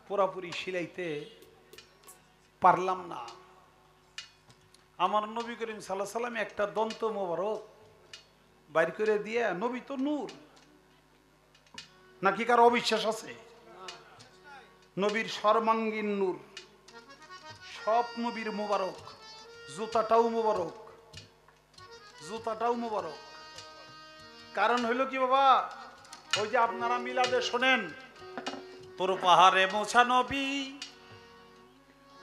পুরাপুরি শিলাইতে পারলাম না। আমার নবী করিম সাল্লাল্লাহু আলাইহি সাল্লাম একটা দন্ত মোবারক বাইর করে দিয়ে, নবী তো নূর, নাকি কার অবিশ্বাস আছে? নবীর সর্বাঙ্গীন নূর, সব নবীর মোবারক, জুতাটাও মোবারক, জুতাটাও মোবারক। কারণ হইল কি বাবা, ওই যে আপনারা মিলাদে শোনেন, তোর পাহাড়ে মোছা নবী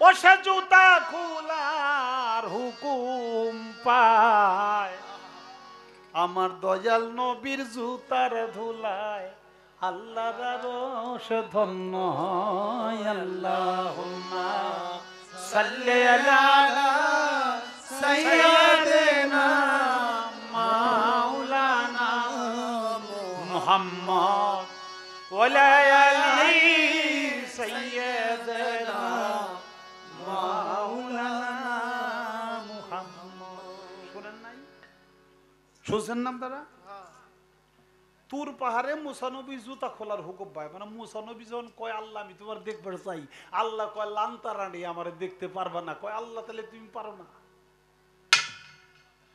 ও সে জুতা খোলার হুকুম পায়, আমার দয়াল নবীর জুতার ধুলায় আল্লাহর আরশ ধন্য হয়। আল্লাহুম্মা সাল্লি আলা সাইয়্যিদিনা মাওলানা মুহাম্মদ ওয়া লা আলি সাইয়্যিদিনা মাওলানা মুহাম্মদ। শুনেন নাই? শুনছেন না তারা? তুর পাহাড়ে মুসা নবী জুতা খোলার হুকুম পায়, মানে মুসা নবী যখন কয় আল্লাহ আমি তোমার দেখবার চাই, আল্লাহ কয় লান্তা রানী আমার দেখতে পারবা না, কয় আল্লাহ তাহলে তুমি পারো না?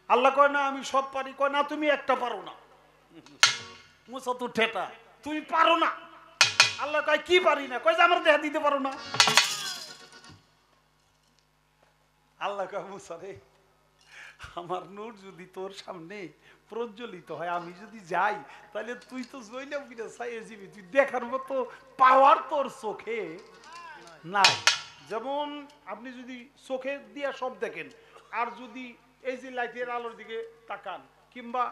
আল্লাহ কয় না আমি সব পারি, কয় না তুমি একটা পারো না। মুসা তো ঠেটা, তুমি পারো না। আল্লাহ কয় কি পারি না, কয় যে আমার দেখা দিতে পারো না। আল্লাহ কয় মুসা রে, আমার নূর যদি তোর সামনে প্রজ্বলিত হয়, আমি যদি যাই, তাহলে তুই তো জইলে ফিরে চাইয়ে যাবি, তুই দেখার মতো পাওয়ার তোর চোখে নাই। যেমন আপনি যদি চোখে দিয়ে সব দেখেন, আর যদি এই যে লাইটের আলোর দিকে তাকান, কিংবা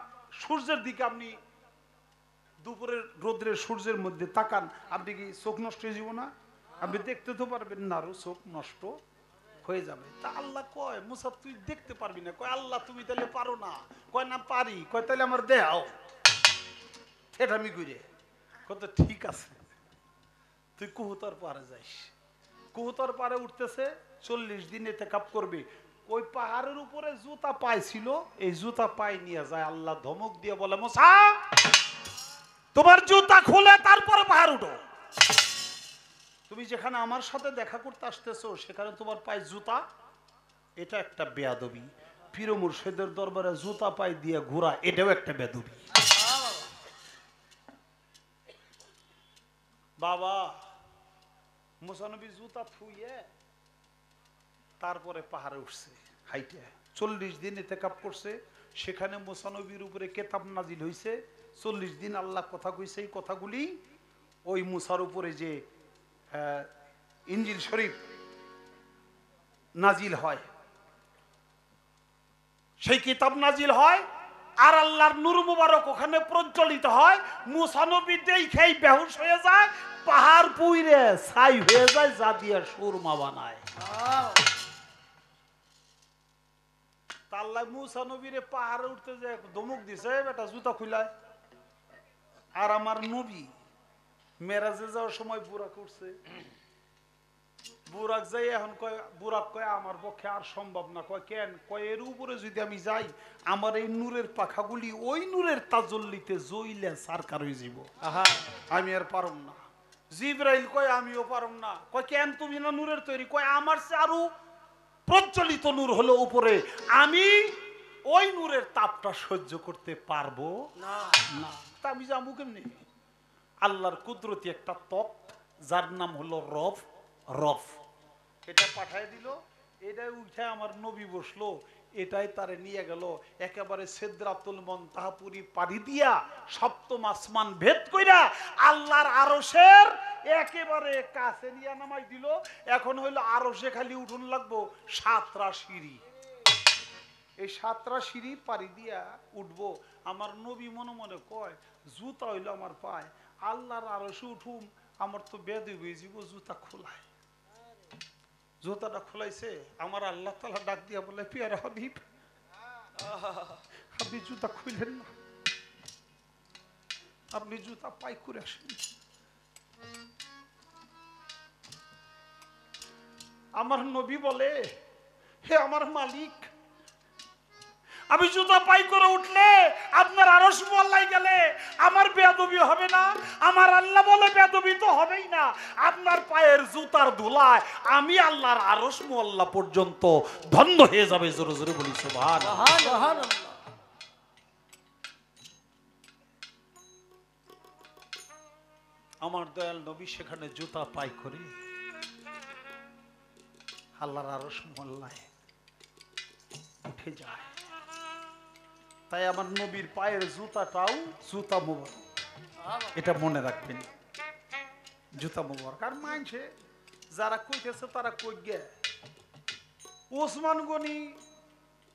সূর্যের দিকে আপনি দুপুরের রোদ্রের সূর্যের মধ্যে তাকান, আপনি কি চোখ নষ্ট হয়ে যাব না? আপনি দেখতে তো পারবেন না, আরো চোখ নষ্ট হয়ে যাবে। তা আল্লাহ কয় মুসা তুই দেখতে পারবি না, কয় আল্লাহ তুমি তাহলে পারো না, কয় না পারি, কয় তাহলে আমার দেহাও এটা আমি ঘুরে, কত ঠিক আছে তুই কুহুতার পারে যাইস। কুহুতার পারে উঠতেছে, 40 দিন এতে কাপ করবে। ওই পাহাড়ের উপরে জুতা পাইছিল, এই জুতা পাই নিয়ে যায়, আল্লাহ ধমক দিয়ে বলে মুসা তোমার জুতা খুলে তারপরে পাহাড় উঠো। তুমি যেখানে আমার সাথে দেখা করতে আসতেছো সেখানে তোমার পায়ে জুতা, এটা একটা বেয়াদবি। পীর মুর্শিদের দরবারে জুতা পায়ে দিয়ে ঘোরা, এটাও একটা বেয়াদবি। বাবা মুসা নবী জুতা থুইয়ে তারপরে পাহাড়ে উঠছে হাইটে, 40 দিন ইতিকাফ করছে। সেখানে মুসা নবীর উপরে কেতাব নাজিল হইছে। 40 দিন আল্লাহ কথা কইছে, এই কথাগুলি ওই মুসার উপরে যে ইনজিল শরীফ নাজিল হয়, সেই কিতাব নাজিল হয়, আর আল্লাহর নূর মুবারক ওখানে প্রজ্বলিত হয়। মুসা নবী দেখেই বেহুশ হয়ে যায়, পাহাড় পুইরে ছাই হয়ে যায়, যা দিয়ে সুরমা বানায়। আল্লাহ মুসা নবীরে পাহাড়ে উঠতে যে ধমক দিছে, বেটা জুতা খুলায়। আর আমার নবী মেরাজে যাওয়ার সময় বুরাক উঠছে, বুরাক যাই এখন কয়, বুরাক কয় আমার পক্ষে আর সম্ভব না। কয় কেন? কয় এর উপরে যদি আমি যাই, আমার এই নূরের পাখাগুলি ওই নূরের তাজল্লিতে জ্বইলে সারকার হয়ে যাব, আমি আর পারম না। জিবরাইল কয় আমিও পারম না। কয় কেন? তুমি না নূরের তৈরি। কয় আমার চেয়ে আরো প্রজ্বলিত নূর হলো উপরে, আমি ওই নূরের তাপটা সহ্য করতে পারবো না। তা আমি যাবো কেমনি? আল্লাহর কুদরতি একটা তপ্ত, যার নাম হলো রফ, রফ এটা পাঠায় দিল। এটাই উঠে আমার নবী বসলো, এটাই তারে নিয়ে গেল একেবারে সিদরাতুল মুনতাহাপুরি পাড়ি দিয়া, সপ্তম আসমান ভেদ কইরা আল্লাহর আরশের একেবারে কাছে নিয়ে নামাই দিল। এখন হইলো আরশে খালি উঠুন লাগবো 7টা সিঁড়ি, এই 7টা সিঁড়ি পাড়ি দিয়া উঠবো। আমার নবী মনে মনে কয় জুতা হইলো আমার পায়, আল্লাহর আরশে উঠুম, আমার তো বেদই হয়ে যাব জুতা খোলায়। জুতাটা খোলাইছে, আমার আল্লাহ তাআলা ডাক দিয়া বলে পিয়ারে হাবিব, আপনি জুতা খুলেন না, আপনি জুতা পাই করে আসেন। আমার নবী বলে হে আমার মালিক, আমি জুতা পাই করে উঠলে আপনার আরশ মোল্লাই গেলে আমার বেয়াদবি হবে না? আমার আল্লাহ বলে বেয়াদবি তো হবেই না। আপনার পায়ের জুতার ধুলায় আমি আল্লাহর আরশ মোল্লা পর্যন্ত ধন্য হয়ে যাবে। জোরে জোরে বলি সুবহানাল্লাহ। আমার দয়াল নবী সেখানে জুতা পাই করে আল্লাহর আরশ মোল্লায় উঠে যায়। তাই আমার নবীর পায়ের জুতাটাও জুতা মুবারক, এটা মনে রাখবেন, জুতা মুবারক। আর মানছে যারা কইতেছে তারা কই গে, ওসমান গনি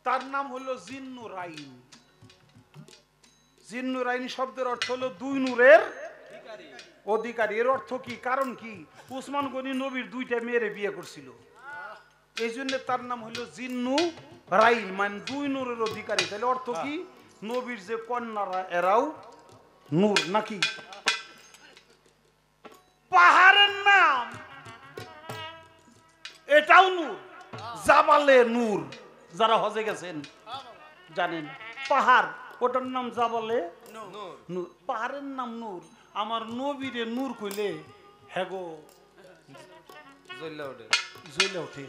তার নাম হলো জিন্নুরাইন। জিন্নুরাইন শব্দের অর্থ হলো 2 নূরের অধিকারী। এর অর্থ কি? কারণ কি? ওসমান গনি নবীর 2টা মেয়েরে বিয়ে করছিল, এই জন্য তার নাম হলো জিন্নু রাইন, মানে 2 নূরের অধিকারী। তাহলে অর্থ কি? নবীর যে কন্যারা এরাও নূর নাকি? পাহাড়ের নাম এটাও নূর, জাবালে নূর। যারা হজে গেছেন জানেন পাহাড় ওটার নাম যা বলে নূর নূর। পাহাড়ের নাম নূর। আমার নবীরে নূর কইলে হ্যাগো জ্বললে ওঠে। জ্বলে ওঠে।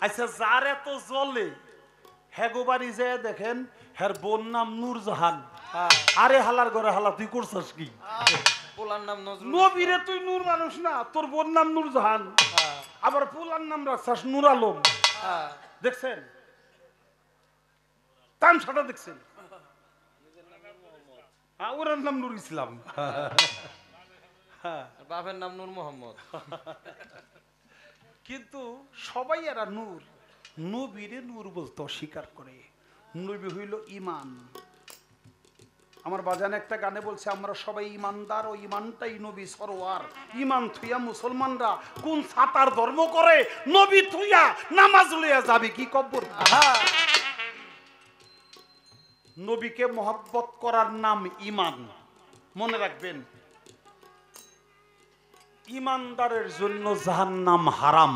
আচ্ছা, যার এত জ্বলে হ্যাগো বাড়ি যায় দেখেন, হ্যার বোন নাম নূরজাহান। হ্যাঁ আরে হালার ঘরে হালা, তুই করছস কি? পোলার নাম নজরুল নবীরে তুই নূর মানুষ না, তোর বোন নাম নূরজাহান, হ্যাঁ আবার ফুলার নাম রাখছাস নূর আলম। হ্যাঁ দেখছেন তামসাটা দেখছেন? ওর নাম নূর ইসলাম। হ্যাঁ, আর বাপের নাম নূর মোহাম্মদ। কিন্তু সবাই এরা নূর, নবীরে নূর বলতে অস্বীকার করে। নবী হইল ইমান। আমার বাজান একটা গানে বলছে, আমরা সবাই ইমানদার, ও ইমানটাই নবী সরোয়ার। ইমান থুইয়া মুসলমানরা কোন সাতার ধর্ম করে, নবী থুইয়া নামাজ লইয়া যাবে কি কব্বর? হ্যাঁ নবীকে মহব্বত করার নাম ইমান। মনে রাখবেন, ইমানদারের জন্য জাহান্নাম হারাম।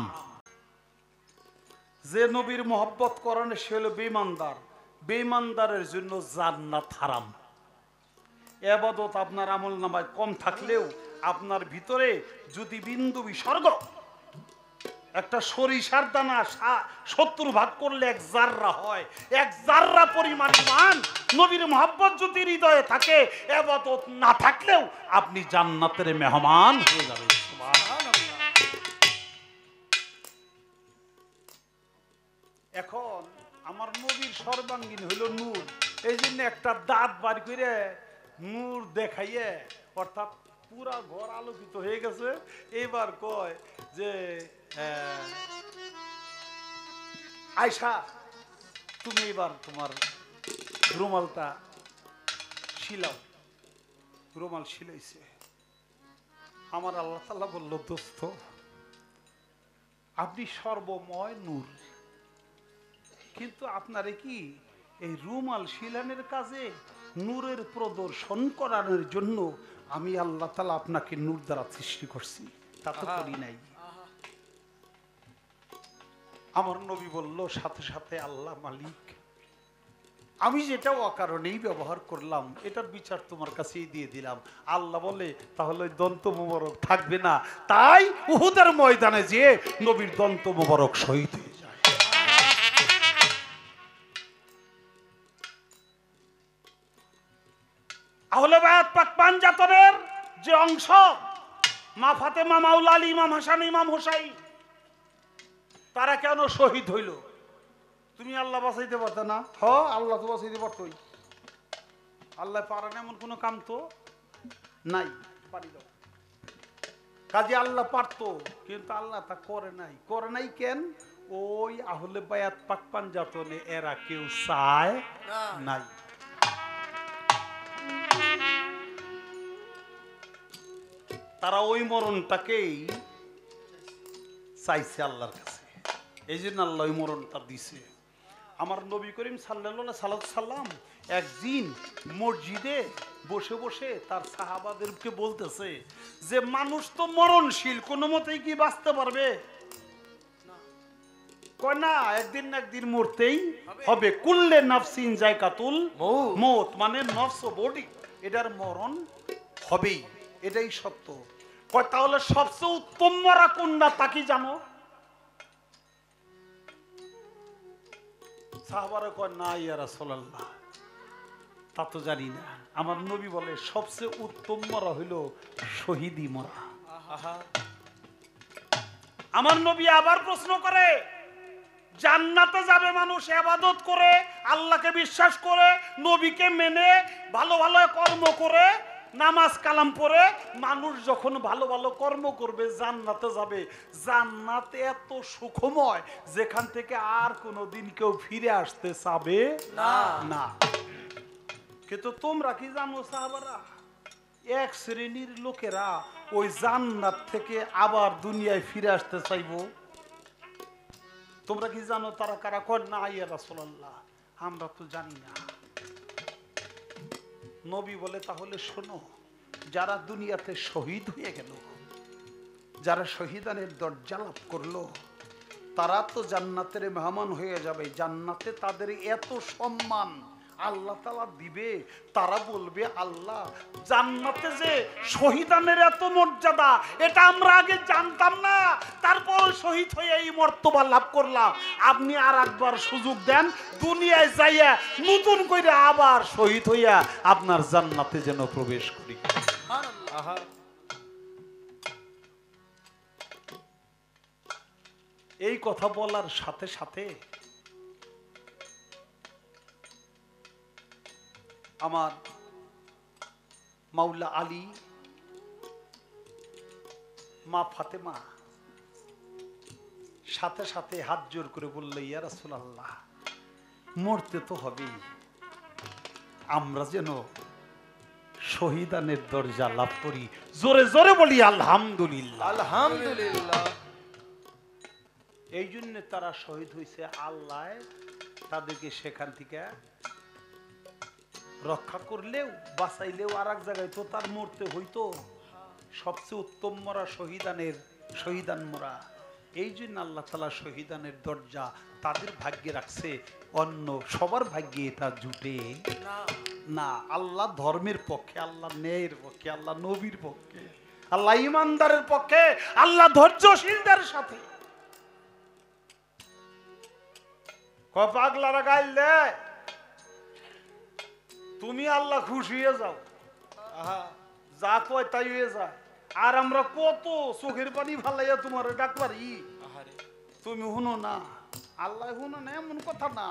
যে নবীর মহব্বত করেন সে হলো বেঈমানদার, বেঈমানদারের জন্য জান্নাত হারাম। ইবাদত আপনার আমল নামায় কম থাকলেও আপনার ভিতরে যদি বিন্দু বিসর্গ, একটা সরিষার দানা 70 ভাগ করলে 1 জাররা হয়, 1 জাররা পরিমাণ ইমান নবীর মহব্বত যদি হৃদয়ে থাকে, ইবাদত না থাকলেও আপনি জান্নাতের মেহমান হয়ে যাবেন। এখন আমার নবীর সর্বাঙ্গীন হইল নূর। এই জন্য একটা দাঁত বার করে নূর দেখাইয়ে, অর্থাৎ পুরা ঘর আলোকিত হয়ে গেছে। এবার কয় যে আয়সা, তুমি এবার তোমার রুমালটা শিলাও। রুমাল শিলাইছে। আমার আল্লাহ তাআলা বলল, দোস্ত আপনি সর্বময় নূর, কিন্তু আপনারে কি এই রুমাল শিলানের কাজে নূরের প্রদর্শন করানোর জন্য আমি আল্লাহ তাআলা আপনাকে নূর দ্বারা সৃষ্টি করছি, তা তো করি নাই। আমার নবী বলল সাথে সাথে, আল্লাহ মালিক, আমি যেটা অকারণেই ব্যবহার করলাম এটার বিচার তোমার কাছেই দিয়ে দিলাম। আল্লাহ বলে, তাহলে ওই দন্ত মোবারক থাকবে না। তাই উহুদের ময়দানে যেয়ে নবীর দন্ত মোবারক শহীদ হয়ে যায়। আহলে বায়াত পাক পাঞ্জাতনের যে অংশ, মা ফাতেমা, মাওলা আলী, ইমাম হাসান, ইমাম হুসাইন, তারা কেন শহীদ হইল? তুমি আল্লাহ বাঁচাইতে পারত না? আল্লাহ তো বাঁচাইতে পারতই। আল্লাহ পারেন এমন কোন কাম তো নাই, পারিল। কাজে আল্লাহ পারত, কিন্তু আল্লাহ তা করে নাই। করে নাই কেন? ওই আহলে বায়াত পাক পাঞ্জাতনে এরা কেউ চায় নাই। তারা ওই মরণটাকেই চাইছে আল্লাহর কাছে, এই জন্য আল্লাহ ওই মরণটা দিছে। আমার নবী করিম সাল্লাল্লাহু সাল্লাম একদিন মসজিদে বসে বসে তার সাহাবাদেরকে বলতেছে যে মানুষ তো মরণশীল, কোনো মতেই কি বাঁচতে পারবে? কয় না, একদিন না একদিন মরতেই হবে। কুল্লে নাফসিন যায়কাতুল মউত, মানে নফস ও বডি, এটার মরণ হবেই, এটাই সত্য। কয় তাহলে সবচেয়ে উত্তম মরা কোনটা তা কি জানো? সাহাবারা কয়, না ইয়া রাসূলুল্লাহ, তা তো জানি না। আমার নবী বলে, সবচেয়ে উত্তম মরা হইল শহীদি মরা। আমার নবী আবার প্রশ্ন করে, জান্নাতে যাবে মানুষ ইবাদত করে, আল্লাহকে বিশ্বাস করে, নবীকে মেনে, ভালো ভালো কর্ম করে, নামাজ কালাম পড়ে মানুষ যখন ভালো ভালো কর্ম করবে জান্নাতে যাবে। জান্নাতে এত সুখময় যেখান থেকে আর কোনোদিন কেউ ফিরে আসতে চাবে না। কিন্তু তোমরা কি জানো সাহাবারা, এক শ্রেণীর লোকেরা ওই জান্নাত থেকে আবার দুনিয়ায় ফিরে আসতে চাইবো। তোমরা কি জানো তারা কারা? কয় না ইয়া রাসূলুল্লাহ, আমরা তো জানি না। নবী বলে, তাহলে শোনো, যারা দুনিয়াতে শহীদ হয়ে গেল, যারা শহীদানের দরজা লাভ করলো, তারা তো জান্নাতের মেহমান হয়ে যাবে। জান্নাতে তাদের এত সম্মান আল্লাহ তাআলা দিবে। তারা বলবে আল্লাহ জান্নাতে যে শহীদানের এত মর্যাদা এটা আমরা আগে জানতাম না, তারপর শহীদ হয়ে এই মর্তবা লাভ করলাম। আপনি আর একবার সুযোগ দেন, দুনিয়ায় যাইয়া নতুন করে আবার শহীদ হইয়া আপনার জান্নাতে যেন প্রবেশ করি। আহা এই কথা বলার সাথে সাথে আমার মাওলা আলী, মা ফাতেমা সাথে সাথে হাত জোর করে বলল, ইয়া রাসূলুল্লাহ মরতে তো হবেই, আমরা যেন শহীদানের দরজা লাভ করি। জোরে জোরে বলি আলহামদুলিল্লাহ। আলহামদুলিল্লাহ। এই জন্য তারা শহীদ হয়েছে। আল্লাহ তাদেরকে সেখান থেকে রক্ষা করলেও বাঁচাইলেও আর এক জায়গায় তো তার মরতে হইতো। সবচেয়ে উত্তম মরা শহীদান মরা। এই জন্য আল্লাহ তাআলা শহীদানের দরজা তাদের ভাগ্যে রাখছে, অন্য সবার ভাগ্যে এটা জুটে না। আল্লাহ ধর্মের পক্ষে, আল্লাহ ন্যায়ের পক্ষে, আল্লাহ নবীর পক্ষে, আল্লাহ ইমানদারের পক্ষে, আল্লাহ ধৈর্যশীলদের সাথে। পাগলারা গাইল দেয়, তুমি আল্লাহ খুশি হয়ে যাও, যা কয় তাই হয়ে যায়। আর আমরা কত চোখের পানি ফালাইয়া তোমার ডাক পারি, তুমি শুনো না। আল্লাহ শুনো না এমন কথা না,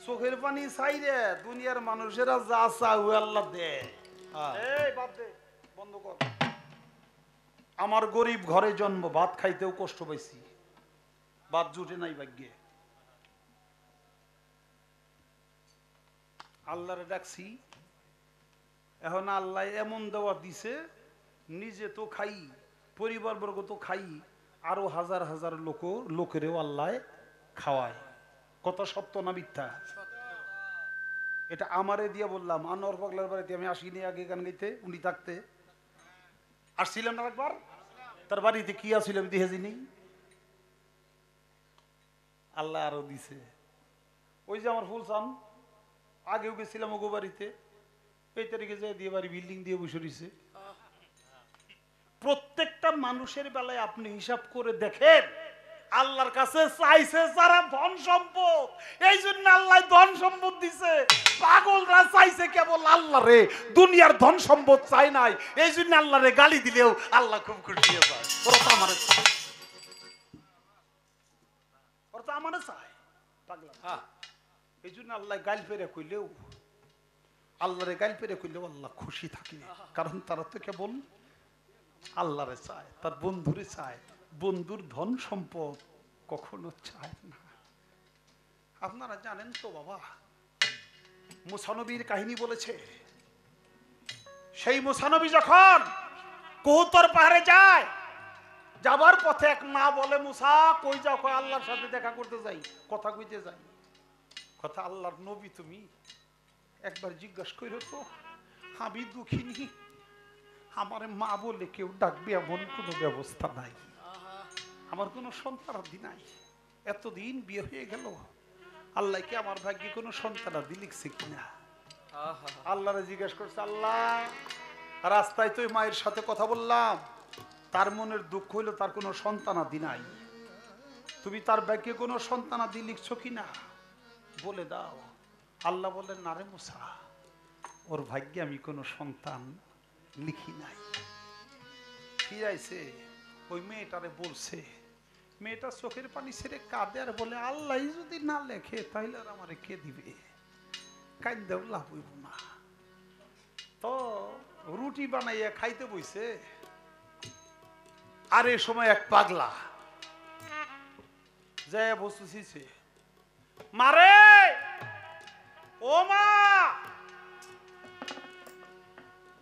চোখের পানি চাই রে। দুনিয়ার মানুষেরা যা চাও আল্লাহ দে। এই বাদ দে, বন্ধ কর। আমার গরিব ঘরে জন্ম, ভাত খাইতেও কষ্ট পাইছি, ভাত জুটে নাই ভাগ্যে। আল্লাহরে ডাকছি, এখন আল্লাহ এমন দেওয়া দিছে, নিজে তো খাই, পরিবার বর্গ তো খাই, আরো হাজার হাজার লোকেরও আল্লাহ খাওয়ায়। কথা সত্য না মিথ্যা? এটা আমারে দিয়ে বললাম। আনোয়ার পাগলার বাড়িতে আমি আসিনি আগে গান গাইতে, উনি থাকতে আসছিলাম না একবার। তার বাড়িতে কি আসছিল আমি দেখে যিনি, আল্লাহ আরো দিছে। ওই যে আমার ফুলসান আগেও গেছিলাম ওগো বাড়িতে, এই তারিখে যে দিয়ে বাড়ি বিল্ডিং দিয়ে বসে রয়েছে। প্রত্যেকটা মানুষের বেলায় আপনি হিসাব করে দেখেন, আল্লাহর কাছে চাইছে যারা ধন সম্পদ, এই জন্য আল্লাহ ধন সম্পদ দিছে। পাগলরা চাইছে কেবল আল্লাহ রে, দুনিয়ার ধন সম্পদ চাই নাই, এই জন্য আল্লাহ রে গালি দিলেও আল্লাহ খুব খুশি হয়ে যায়। ওরা তো আমারে চায়, ওরা তো আমারে চায় পাগলা। এই জন্য আল্লাহ গাইল পেরে কইলেও, আল্লাহরে গাইল পেরে কইলেও আল্লাহ খুশি থাকি, কারণ তারা তো কেবল আল্লাহরে চায়, তার বন্ধুরে চায়। বন্ধুর ধন সম্পদ কখনো চায় না। আপনারা জানেন তো বাবা, মুসা নবীর কাহিনী বলেছে। সেই মুসা নবী যখন কহুতর পাহাড়ে যায়, যাবার পথে এক মা বলে, মুসা কই যাও? কই আল্লাহর সাথে দেখা করতে যাই, কথা কইতে যাই। কথা, আল্লাহর নবী তুমি একবার জিজ্ঞাসা করো তো, আমি দুঃখিনী, আমার মা বলে কেউ ডাকবে এমন কোনো ব্যবস্থা নাই, আমার কোনো সন্তানাদি নাই, এতদিন বিয়ে হয়ে গেল, আল্লাহ কি আমার ভাগ্যে কোনো সন্তানাদি লিখছে কিনা। আল্লাহরে জিজ্ঞাসা করছে, আল্লাহ রাস্তায় তো মায়ের সাথে কথা বললাম, তার মনের দুঃখ হইলো তার কোনো সন্তানাদি নাই, তুমি তার ভাগ্যে কোনো সন্তানাদি লিখছো কিনা বলে দাও। আল্লাহ বললেন, না রে মুসা, ওর ভাগ্যে আমি কোনো সন্তান লিখি নাই। ফিরাইছে, ওই মেয়েটারে বলছে, মেয়েটা চোখের পানি ছেড়ে কাঁদে আর বলে, আল্লাহ যদি না লেখে তাহলে আর আমারে কে দিবে, কাঁদেও লাভ হইব না। তো রুটি বানাইয়া খাইতে বইছে, আর এই সময় এক পাগলা যে বস্তু ছিছে, মারে ও মা,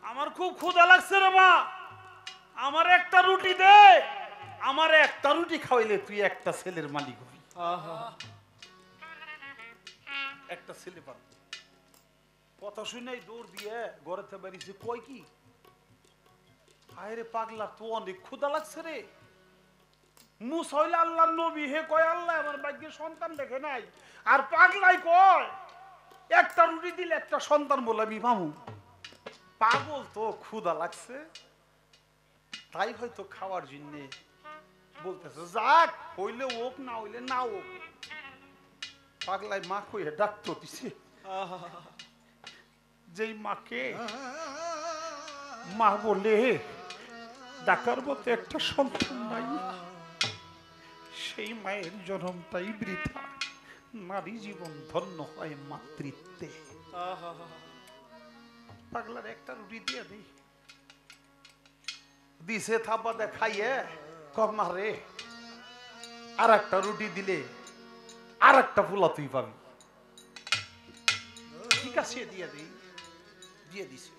আমার খুব ক্ষুধা লাগছে রে মা, আমার একটা রুটি দে, আমার একটা রুটি খাওয়াইলে তুই একটা ছেলের মালিক হবি, একটা ছেলে পাবি। কথা শুনে দৌড় দিয়ে ঘরেতে বেরিয়েছে, কই কি? আরে পাগলা, তো অনেক ক্ষুধা লাগছে রে। মুসা হইলে আল্লাহর নবী, হে কয় আল্লাহ আমার ভাগ্যে সন্তান দেখে নাই, আর পাগলাই কয় একটা রুটি দিলে একটা সন্তান বলে আমি মামু পাগল তো ক্ষুধা লাগছে তাই হয়তো খাওয়ার জন্যে বলতেছে যাক হইলে ওক না হইলে না ওক পাগলাই মা কইয়া ডাক্তার দিছে যেই মাকে মা বলে ডাকার মতো একটা সন্তান নাই সেই মায়ের জন্মটাই বৃথা নারী জীবন ধন্য হয় মাতৃত্বে পাগলার একটা রুটি দিয়ে দিই দিছে থাপা দেখাইয়ে কমা রে আর একটা রুটি দিলে আর একটা ফুলা তুই পাবি ঠিক আছে দিয়ে দিই দিয়ে দিছে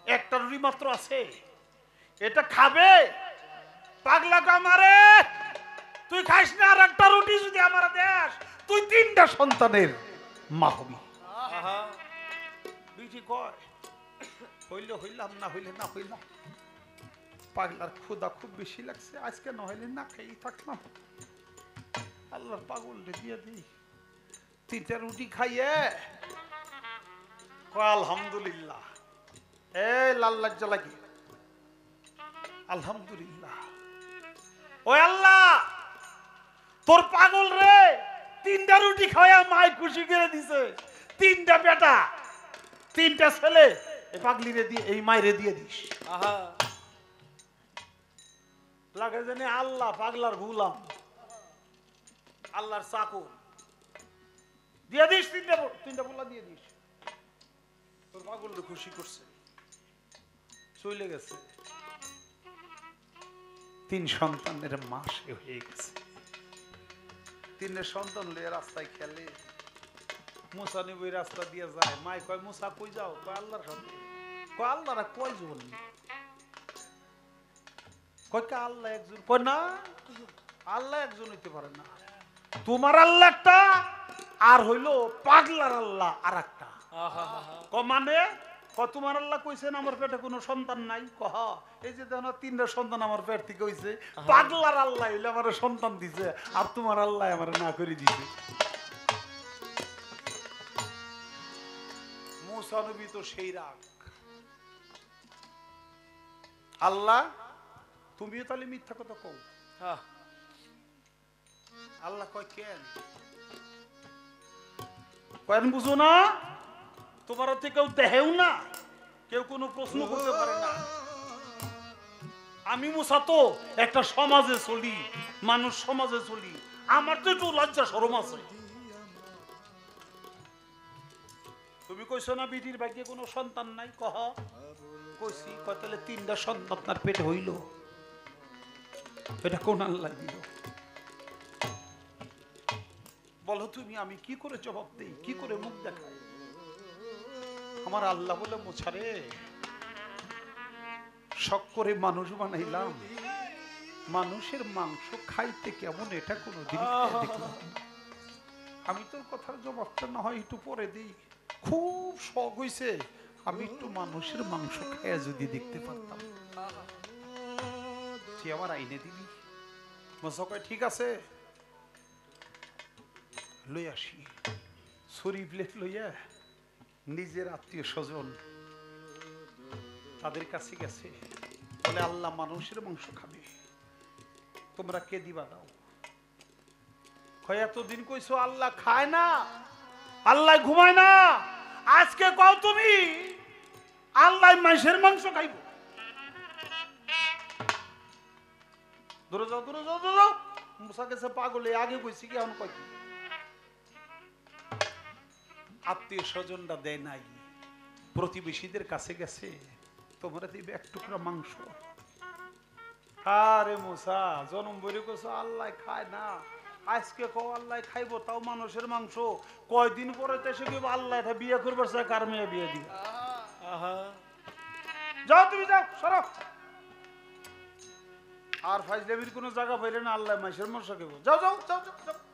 একটা রুটি মাত্র আছে এটা খাবে পাগলা কামারে তুই খাইস না আর একটা রুটি যদি আমার দেশ তুই তিনটা সন্তানের মা হবি বিজি কয় হইলে হইলাম না হইলে না হইলাম পাগলার ক্ষুধা খুব বেশি লাগছে আজকে না হইলে না খেয়েই থাকলাম আল্লাহর পাগল দিয়ে দিই তিনটা রুটি খাইয়ে কয় আলহামদুলিল্লাহ এই লাল লজ্জা লাগে আলহামদুলিল্লাহ ও আল্লাহ তোর পাগল রে তিনটা রুটি খাওয়া মায় খুশি করে দিছে তিনটা বেটা তিনটা ছেলে এই পাগলিরে দিয়ে এই মায়েরে দিয়ে দিস লাগে জানি আল্লাহ পাগলার গুলাম আল্লাহর চাকর দিয়ে দিস তিনটা বলা দিয়ে দিস তোর পাগল খুশি করছে চলে গেছে তিন সন্তানের মা সে হয়ে গেছে তিনের সন্তান লয়ে রাস্তায় খেলে মুসা নিব রাস্তা দিয়ে যায় মাই কয় মুসা কই যাও কয় আল্লাহর সাথে কয় আল্লাহরা কয়জন কয় কে আল্লাহ একজন কয় না আল্লাহ একজন হইতে পারে না তোমার আল্লাহ একটা আর হইলো পাগলার আল্লাহ আর একটা মানে তোমার আল্লাহ কইছেন আমার পেটে কোনো সন্তান নাই কহ এই যে দেখো তিনটা সন্তান আমার পেট থেকে হইছে পাগলার আল্লাহ হইলে আমার সন্তান দিছে আর তোমার আল্লাহ আমার না করে দিছে মুসা নবী তো সেই রাগ আল্লাহ তুমিও তাহলে মিথ্যা কথা কও আল্লাহ কয় কেন কেন বুঝো না তোমার হচ্ছে কেউ দেহেও না কেউ কোনো প্রশ্ন করতে পারে না আমি মুসা তো একটা সমাজে চলি মানুষ সমাজে চলি আমার তো একটু লজ্জা শরম আছে তুমি কইছো না বিটির ভাগ্যে কোনো সন্তান নাই কহ কইছি কয় তাহলে তিনটা সন্তান আপনার পেটে হইল এটা কোন আল্লাহ দিল বলো তুমি আমি কি করে জবাব দেই কি করে মুখ দেখাই আমার আল্লাহ বলে মোছারে শখ করে মানুষ বানাইলাম মানুষের মাংস খাইতে কেমন এটা কোনোদিন দেখলাম আমি তোর কথার জবাবটা না হয় একটু পরে দিই খুব শখ হইছে আমি একটু মানুষের মাংস খাইয়া যদি দেখতে পারতাম তুই আমার আইনে দিবি মোছা কয় ঠিক আছে লই আসি ছুরি প্লেট লইয়া নিজের আত্মীয় স্বজন তাদের কাছে গেছে বলে আল্লাহ মানুষের মাংস খাবে তোমরা কে দিবা দাও এতদিন কইছো আল্লাহ খায় না আল্লাহ ঘুমায় না আজকে কও তুমি আল্লাহ মানুষের মাংস খাইব দূরে যাও দূরে যাও দূরে যাও মুসা গেছে পাগলে আগে কইছি কি এখন কই আত্মীয় স্বজনরা দেয় নাই প্রতিবেশীদের কাছে গেছে তোমরা দিবে এক টুকরা মাংস আরে মুসা জন্ম বইরে কইছো আল্লাহ খায় না আজকে কও আল্লাহ খাইবো তাও মানুষের মাংস কয়দিন পরে তো এসে কইবো আল্লাহ এটা বিয়ে করবার চাই কার মেয়ে বিয়ে দিবে যাও তুমি যাও সরো আর ফাইজলামির কোনো জায়গা পাইলে না আল্লাহ মানুষের মাংস খাইবো যাও যাও যাও যাও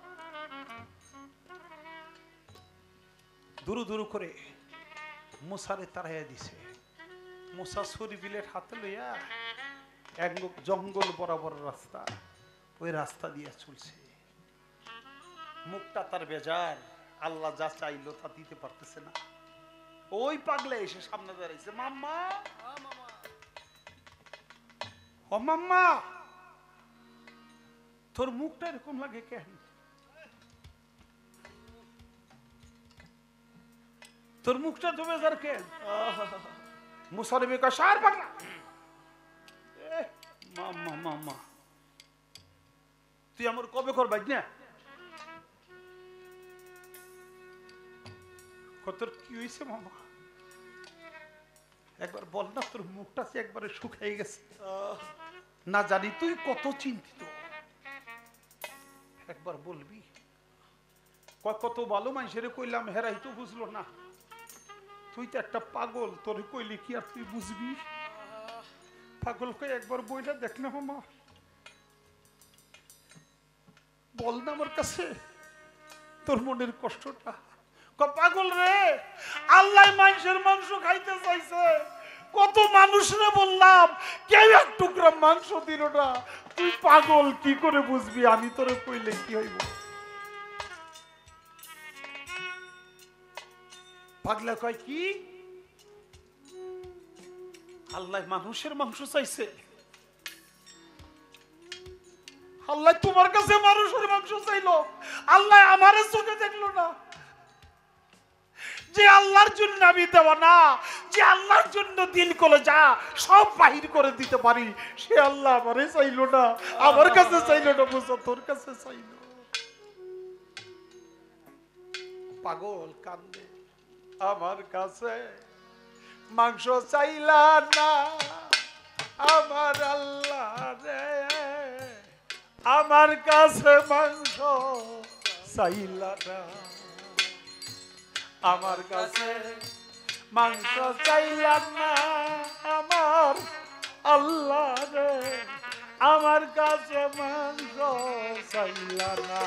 দুরু দুরু করে মুসারে তাড়াইয়া দিছে মুসা ছুরি বিলেট হাতে লইয়া এক জঙ্গল বরাবর রাস্তা ওই রাস্তা দিয়ে চলছে মুখটা তার বেজার আল্লাহ যা চাইলো তা দিতে পারতেছে না। ওই পাগলা এসে সামনে দাঁড়াইছে, মাম্মা ও মাম্মা, তোর মুখটা এরকম লাগে কেন? তোর মুখটা তো বেজার কেন? মুসারিবে কাশার পাগলা, মাম্মা মাম্মা তুই আমার কবে করবাই না? তোর কি হয়েছে মামা? একবার বল না, তোর মুখটা একবারে শুকিয়ে গেছে, না জানি তুই কত চিন্তিত, একবার বলবি? কত ভালো মানুষের কইলাম, হেরাই তো বুঝলো না। তুই তো একটা পাগল, তোর কইলে কি আর তুই বুঝবি? পাগলকে একবার বইটা দেখ না মামা, বল না আমার কাছে তোর মনের কষ্টটা। পাগল রে, আল্লাহ মানুষের মাংস খাইতে চাইছে, কত মানুষরে বললাম, কেউ এক টুকরা মাংস দিল না। তুই পাগল, কি করে বুঝবি? আমি তোরে কইলে কি হইব? পাগলা কয় কি? আল্লাহ মানুষের মাংস চাইছে? আল্লাহ তোমার কাছে মানুষের মাংস চাইলো, আল্লাহ আমারে চোখে দেখলো না? যে আল্লাহর জন্য আমি দেওয়া না, যে আল্লাহর জন্য দিল করে যা সব বাহির করে দিতে পারি, সে আল্লাহ আমারে চাইলো না, আমার কাছে চাইলো না, বুঝো তোর কাছে চাইলো। পাগল কান্দে, আমার কাছে মাংস চাইলা না আমার আল্লাহ রে, আমার কাছে মাংস চাইলা না, আমার কাছে মাংস চাইলাম না আমার আল্লাহ রে, আমার কাছে মাংস চাইলাম না।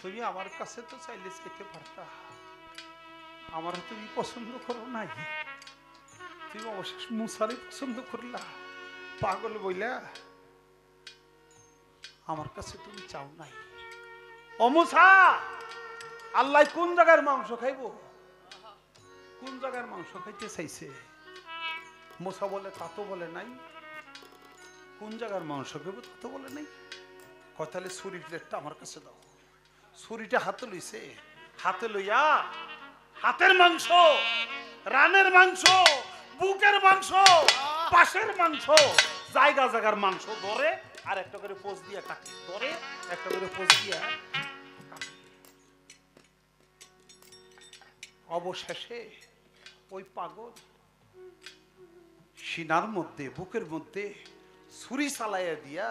তুমি আমার কাছে তো চাইলে চাইতে পারতা, আমার তুমি পছন্দ করো নাই, তুমি অবশেষ মুসারে পছন্দ করলা। পাগল বইলা আমার কাছে তুমি চাও নাই। ও মুসা, আল্লাহ কোন জায়গার মাংস খাইবো? কোন জায়গার মাংস খাইতে চাইছে? মুসা বলে তা তো বলে নাই। কোন জায়গার মাংস খাইবো তা তো বলে নাই। কথালে ছুরি প্লেটটা আমার কাছে দাও। ছুরিটা হাতে লইছে, হাতে লইয়া হাতের মাংস, রানের মাংস, বুকের মাংস, পাশের মাংস, জায়গা জায়গার মাংস ধরে আর একটা করে পোজ দিয়া কাটে, ধরে একটা করে পোজ দিয়া কাটে। অবশেষে ওই পাগল সিনার মধ্যে, বুকের মধ্যে ছুরি চালাইয়া দিয়া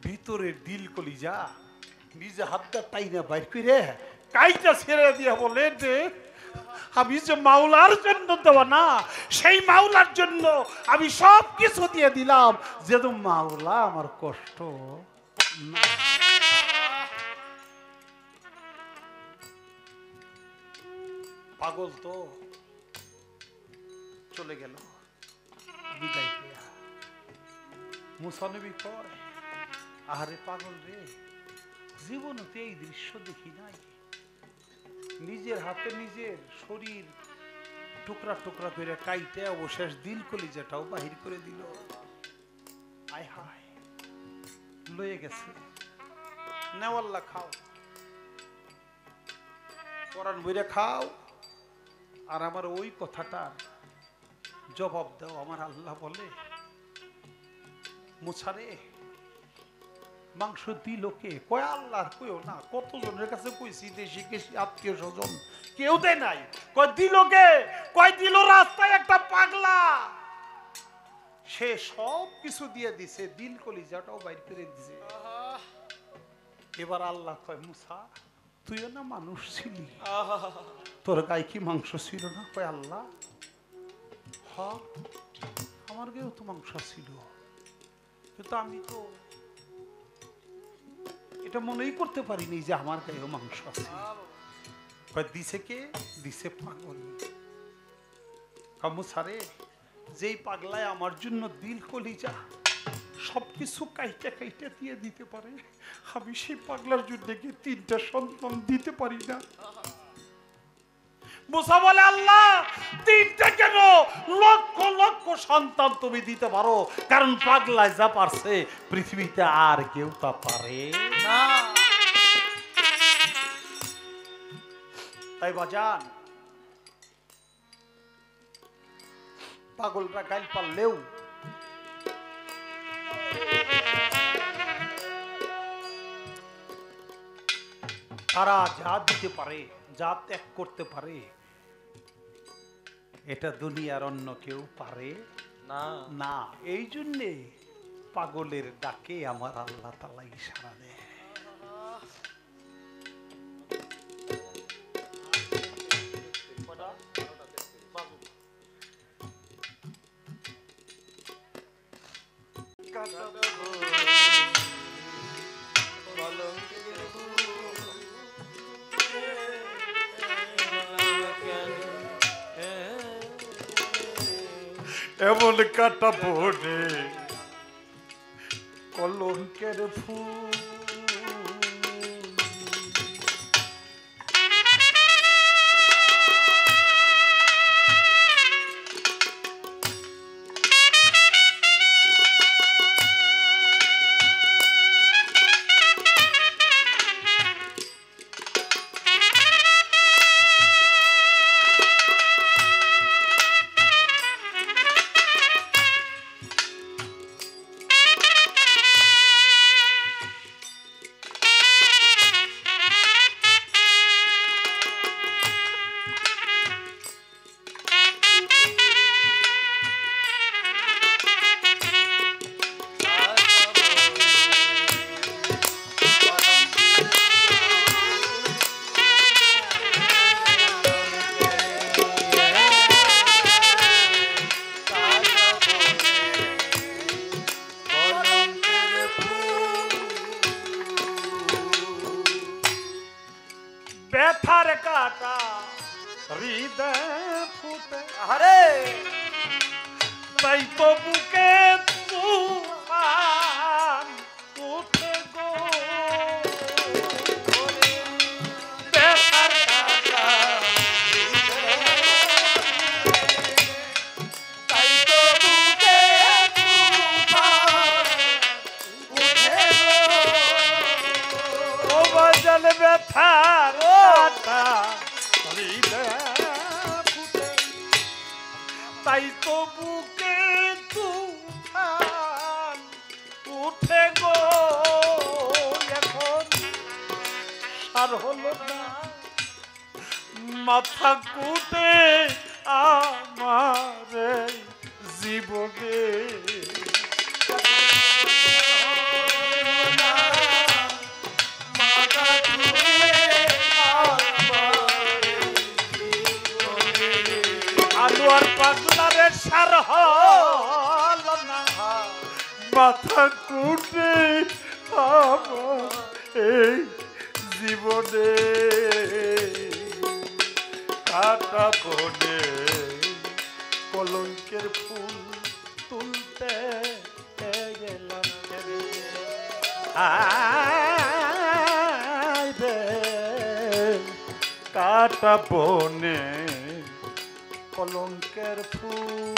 ভিতরের দিল কলিজা নিজে হাতটা টাইনা বাইর করে কাইটা ছেড়ে দিয়া বলে যে আমি যে মাওলার জন্য দেওয়া না, সেই মাওলার জন্য আমি সব কিছু দিয়ে দিলাম, যেন মাওলা আমার কষ্ট না। পাগল তো চলে গেল বিদায় হইয়া। মুসা নবী কয়, আরে পাগল রে, জীবনতে এই দৃশ্য দেখি নাই। নিজের হাতে নিজের শরীর টুকরা টুকরা করে কাইতে অবশেষ দিল কলিজাটাও বাহির করে দিল। আয় হায়, লয়ে গেছে। নেওয়াল্লা খাও, কোরআন বইরে খাও, আর আমার ওই কথাটার জবাব দাও। আমার আল্লাহ বলে, মুসারে মাংস দিল কে? কয় আল্লাহর কইও না, কতজনের কাছে কইছি, দেশি কেশি আত্মীয় স্বজন, কেউ দেয় নাই। কয় দিল কে? কয় দিল রাস্তায় একটা পাগলা, সে সব কিছু দিয়ে দিছে, দিল কলিজাটাও বাইর করে দিছে। এবার আল্লাহ কয়, মুসা তুইও না মানুষ ছিলি, আহা তোর গায়ে কি মাংস ছিল না? কয় আল্লাহ, হ আমার গায়েও তো মাংস ছিল, কিন্তু আমি তো এটা মনেই করতে পারিনি যে আমার গায়েও মাংস আছে। কয় দিছে কে? দিছে পাগল। কামু সারে, যেই পাগলায় আমার জন্য দিল কলিজা সবকিছু কাইটা কাইটা দিয়ে দিতে পারে, আমি সেই পাগলার জন্য কি 3টা সন্তান দিতে পারি না? মুসা বলে আল্লাহ 3টা কেন, লক্ষ লক্ষ সন্তান তুমি দিতে পারো, কারণ পাগলায় যা পারছে পৃথিবীতে আর কেউ তা পারে না। তাই বাজান, পাগলরা গাইল পারলেও তারা যা দিতে পারে, যা ত্যাগ করতে পারে, এটা দুনিয়ার অন্য কেউ পারে না। না। এই জন্যে পাগলের ডাকে আমার আল্লাহ তাআলা ইশারা দেয়। এমন কাটাবো রে কলঙ্কের ফুল, ব্যথার কাটা হৃদয় ফুটে, আরে তাই তো বুকে তুফান উঠে গো, ব্যথার কাটা তাই তো বুকে তুফান উঠে গো, ও বাজাল ব্যথার কাটা হৃদয় ফুটে, তাই তো বুকে তুফান উঠে গো, এখন সার হলো না মাথা কুটে আমার এই জীবনে, মাথা কুটে আলু আর পাগলারে সার হলো না, মাথা কুটে আমার এই জীবনে, কাটা বনে কলঙ্কের ফুল তুলতে গেলাম রে, আয় রে কাটা বনে কলঙ্কের ফুল।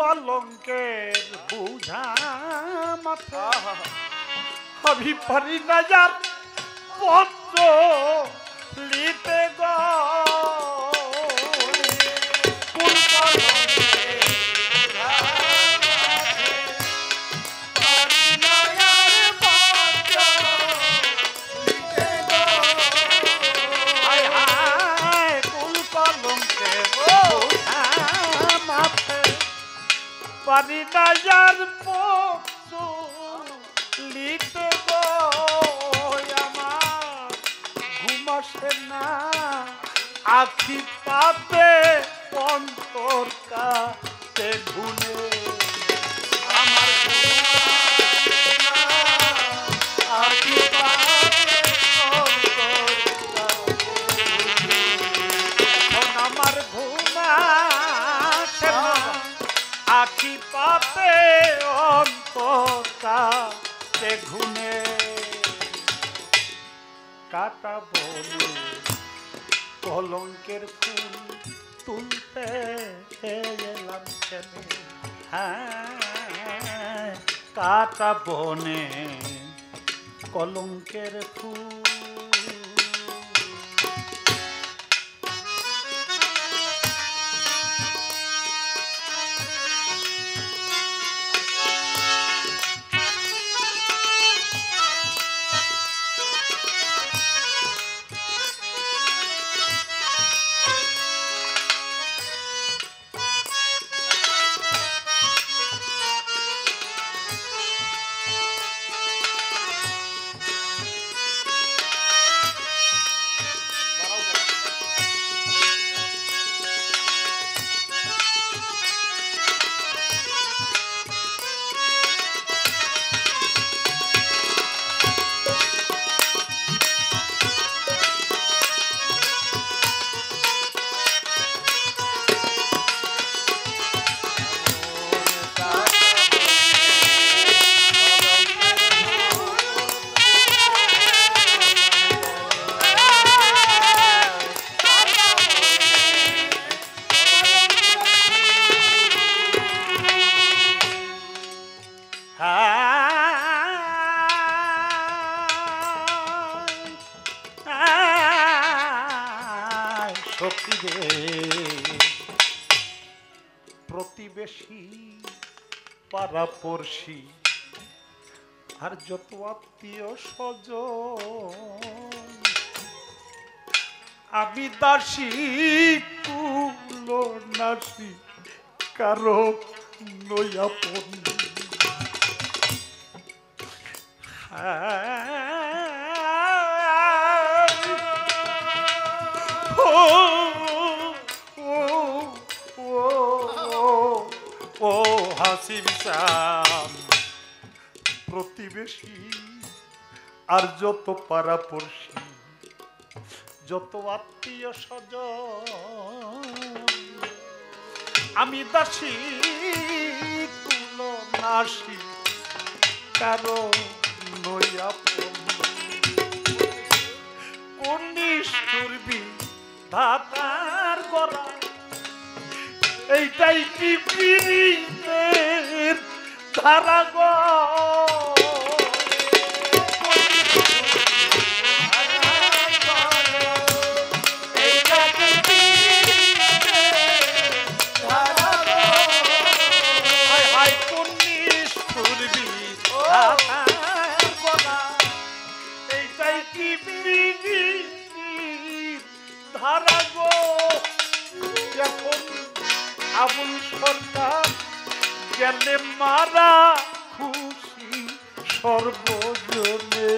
কলঙ্কের বুঝা মাথা আহা আমি পারি না যার পত্র লিতে গো কোন কলঙ্কের বুঝা মাথা পারি না যার পত্র লিতে গো। হায় হায় কোন কলঙ্কের বুঝা মাথা পারি না যার পত্র লিতে গো আমার ঘুম আসে না আখি পাতে অন্তর কাতে ঘুনে আমার ঘুম আসে না আখি পাতে অন্তর কাতে ঘুনে। এখন আমার ঘুম আসে না আখি পাতে অন্তরটাতে ঘুনে কাটা বলে কলঙ্কের ফুল তুলতে এলাম ছেলে হ্যাঁ কাটা বনে কলঙ্কের ফুল সখী রে প্রতিবেশী পাড়াপড়শি আর যত আত্মীয় স্বজন আমি দাসী তুলনাসী কারো নয়াপন ও হাসির চাম প্রতিবেশী আর যত পাড়াপড়শি যত আত্মীয় স্বজন আমি দাসী তুলনাসী কারো নয়াপন কোন নিষ্ঠুরবি ধাতার গড়া এইটাই কি পীড়িতের ধারা গো ধারা গো এখন আবুল সরকার গেলে মারা খুশি সর্বজনে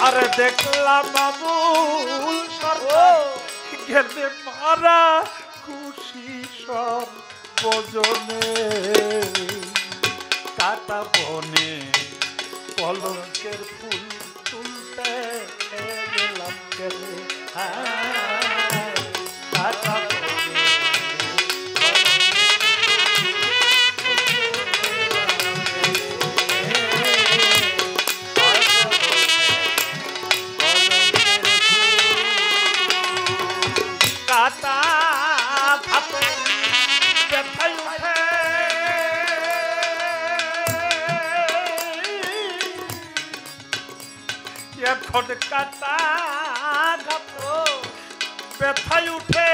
আরে দেখলাম আবুল সরকার গেলে মারা খুশি সর্বজনে কাটা বনে কলঙ্কের ফুল তুলতে গেলাম গেলে কাটা বনে এখন কাটা ঘাত ব্যথায় উঠে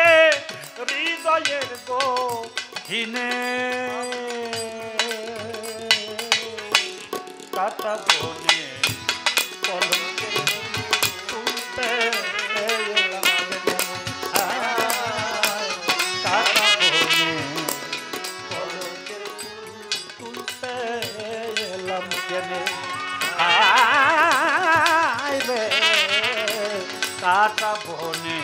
হৃদয়ের গহীনে কাটা বনে কলঙ্কের তুলতে এলাম কাটা বনে কলঙ্কের তুলতে এলাম কেনে রে কাটা বনে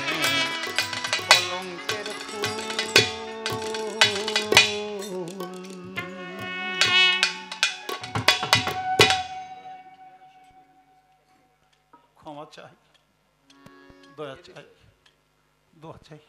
কলঙ্কের ফুল ক্ষমা চাই দয়া চাই দোয়া চাই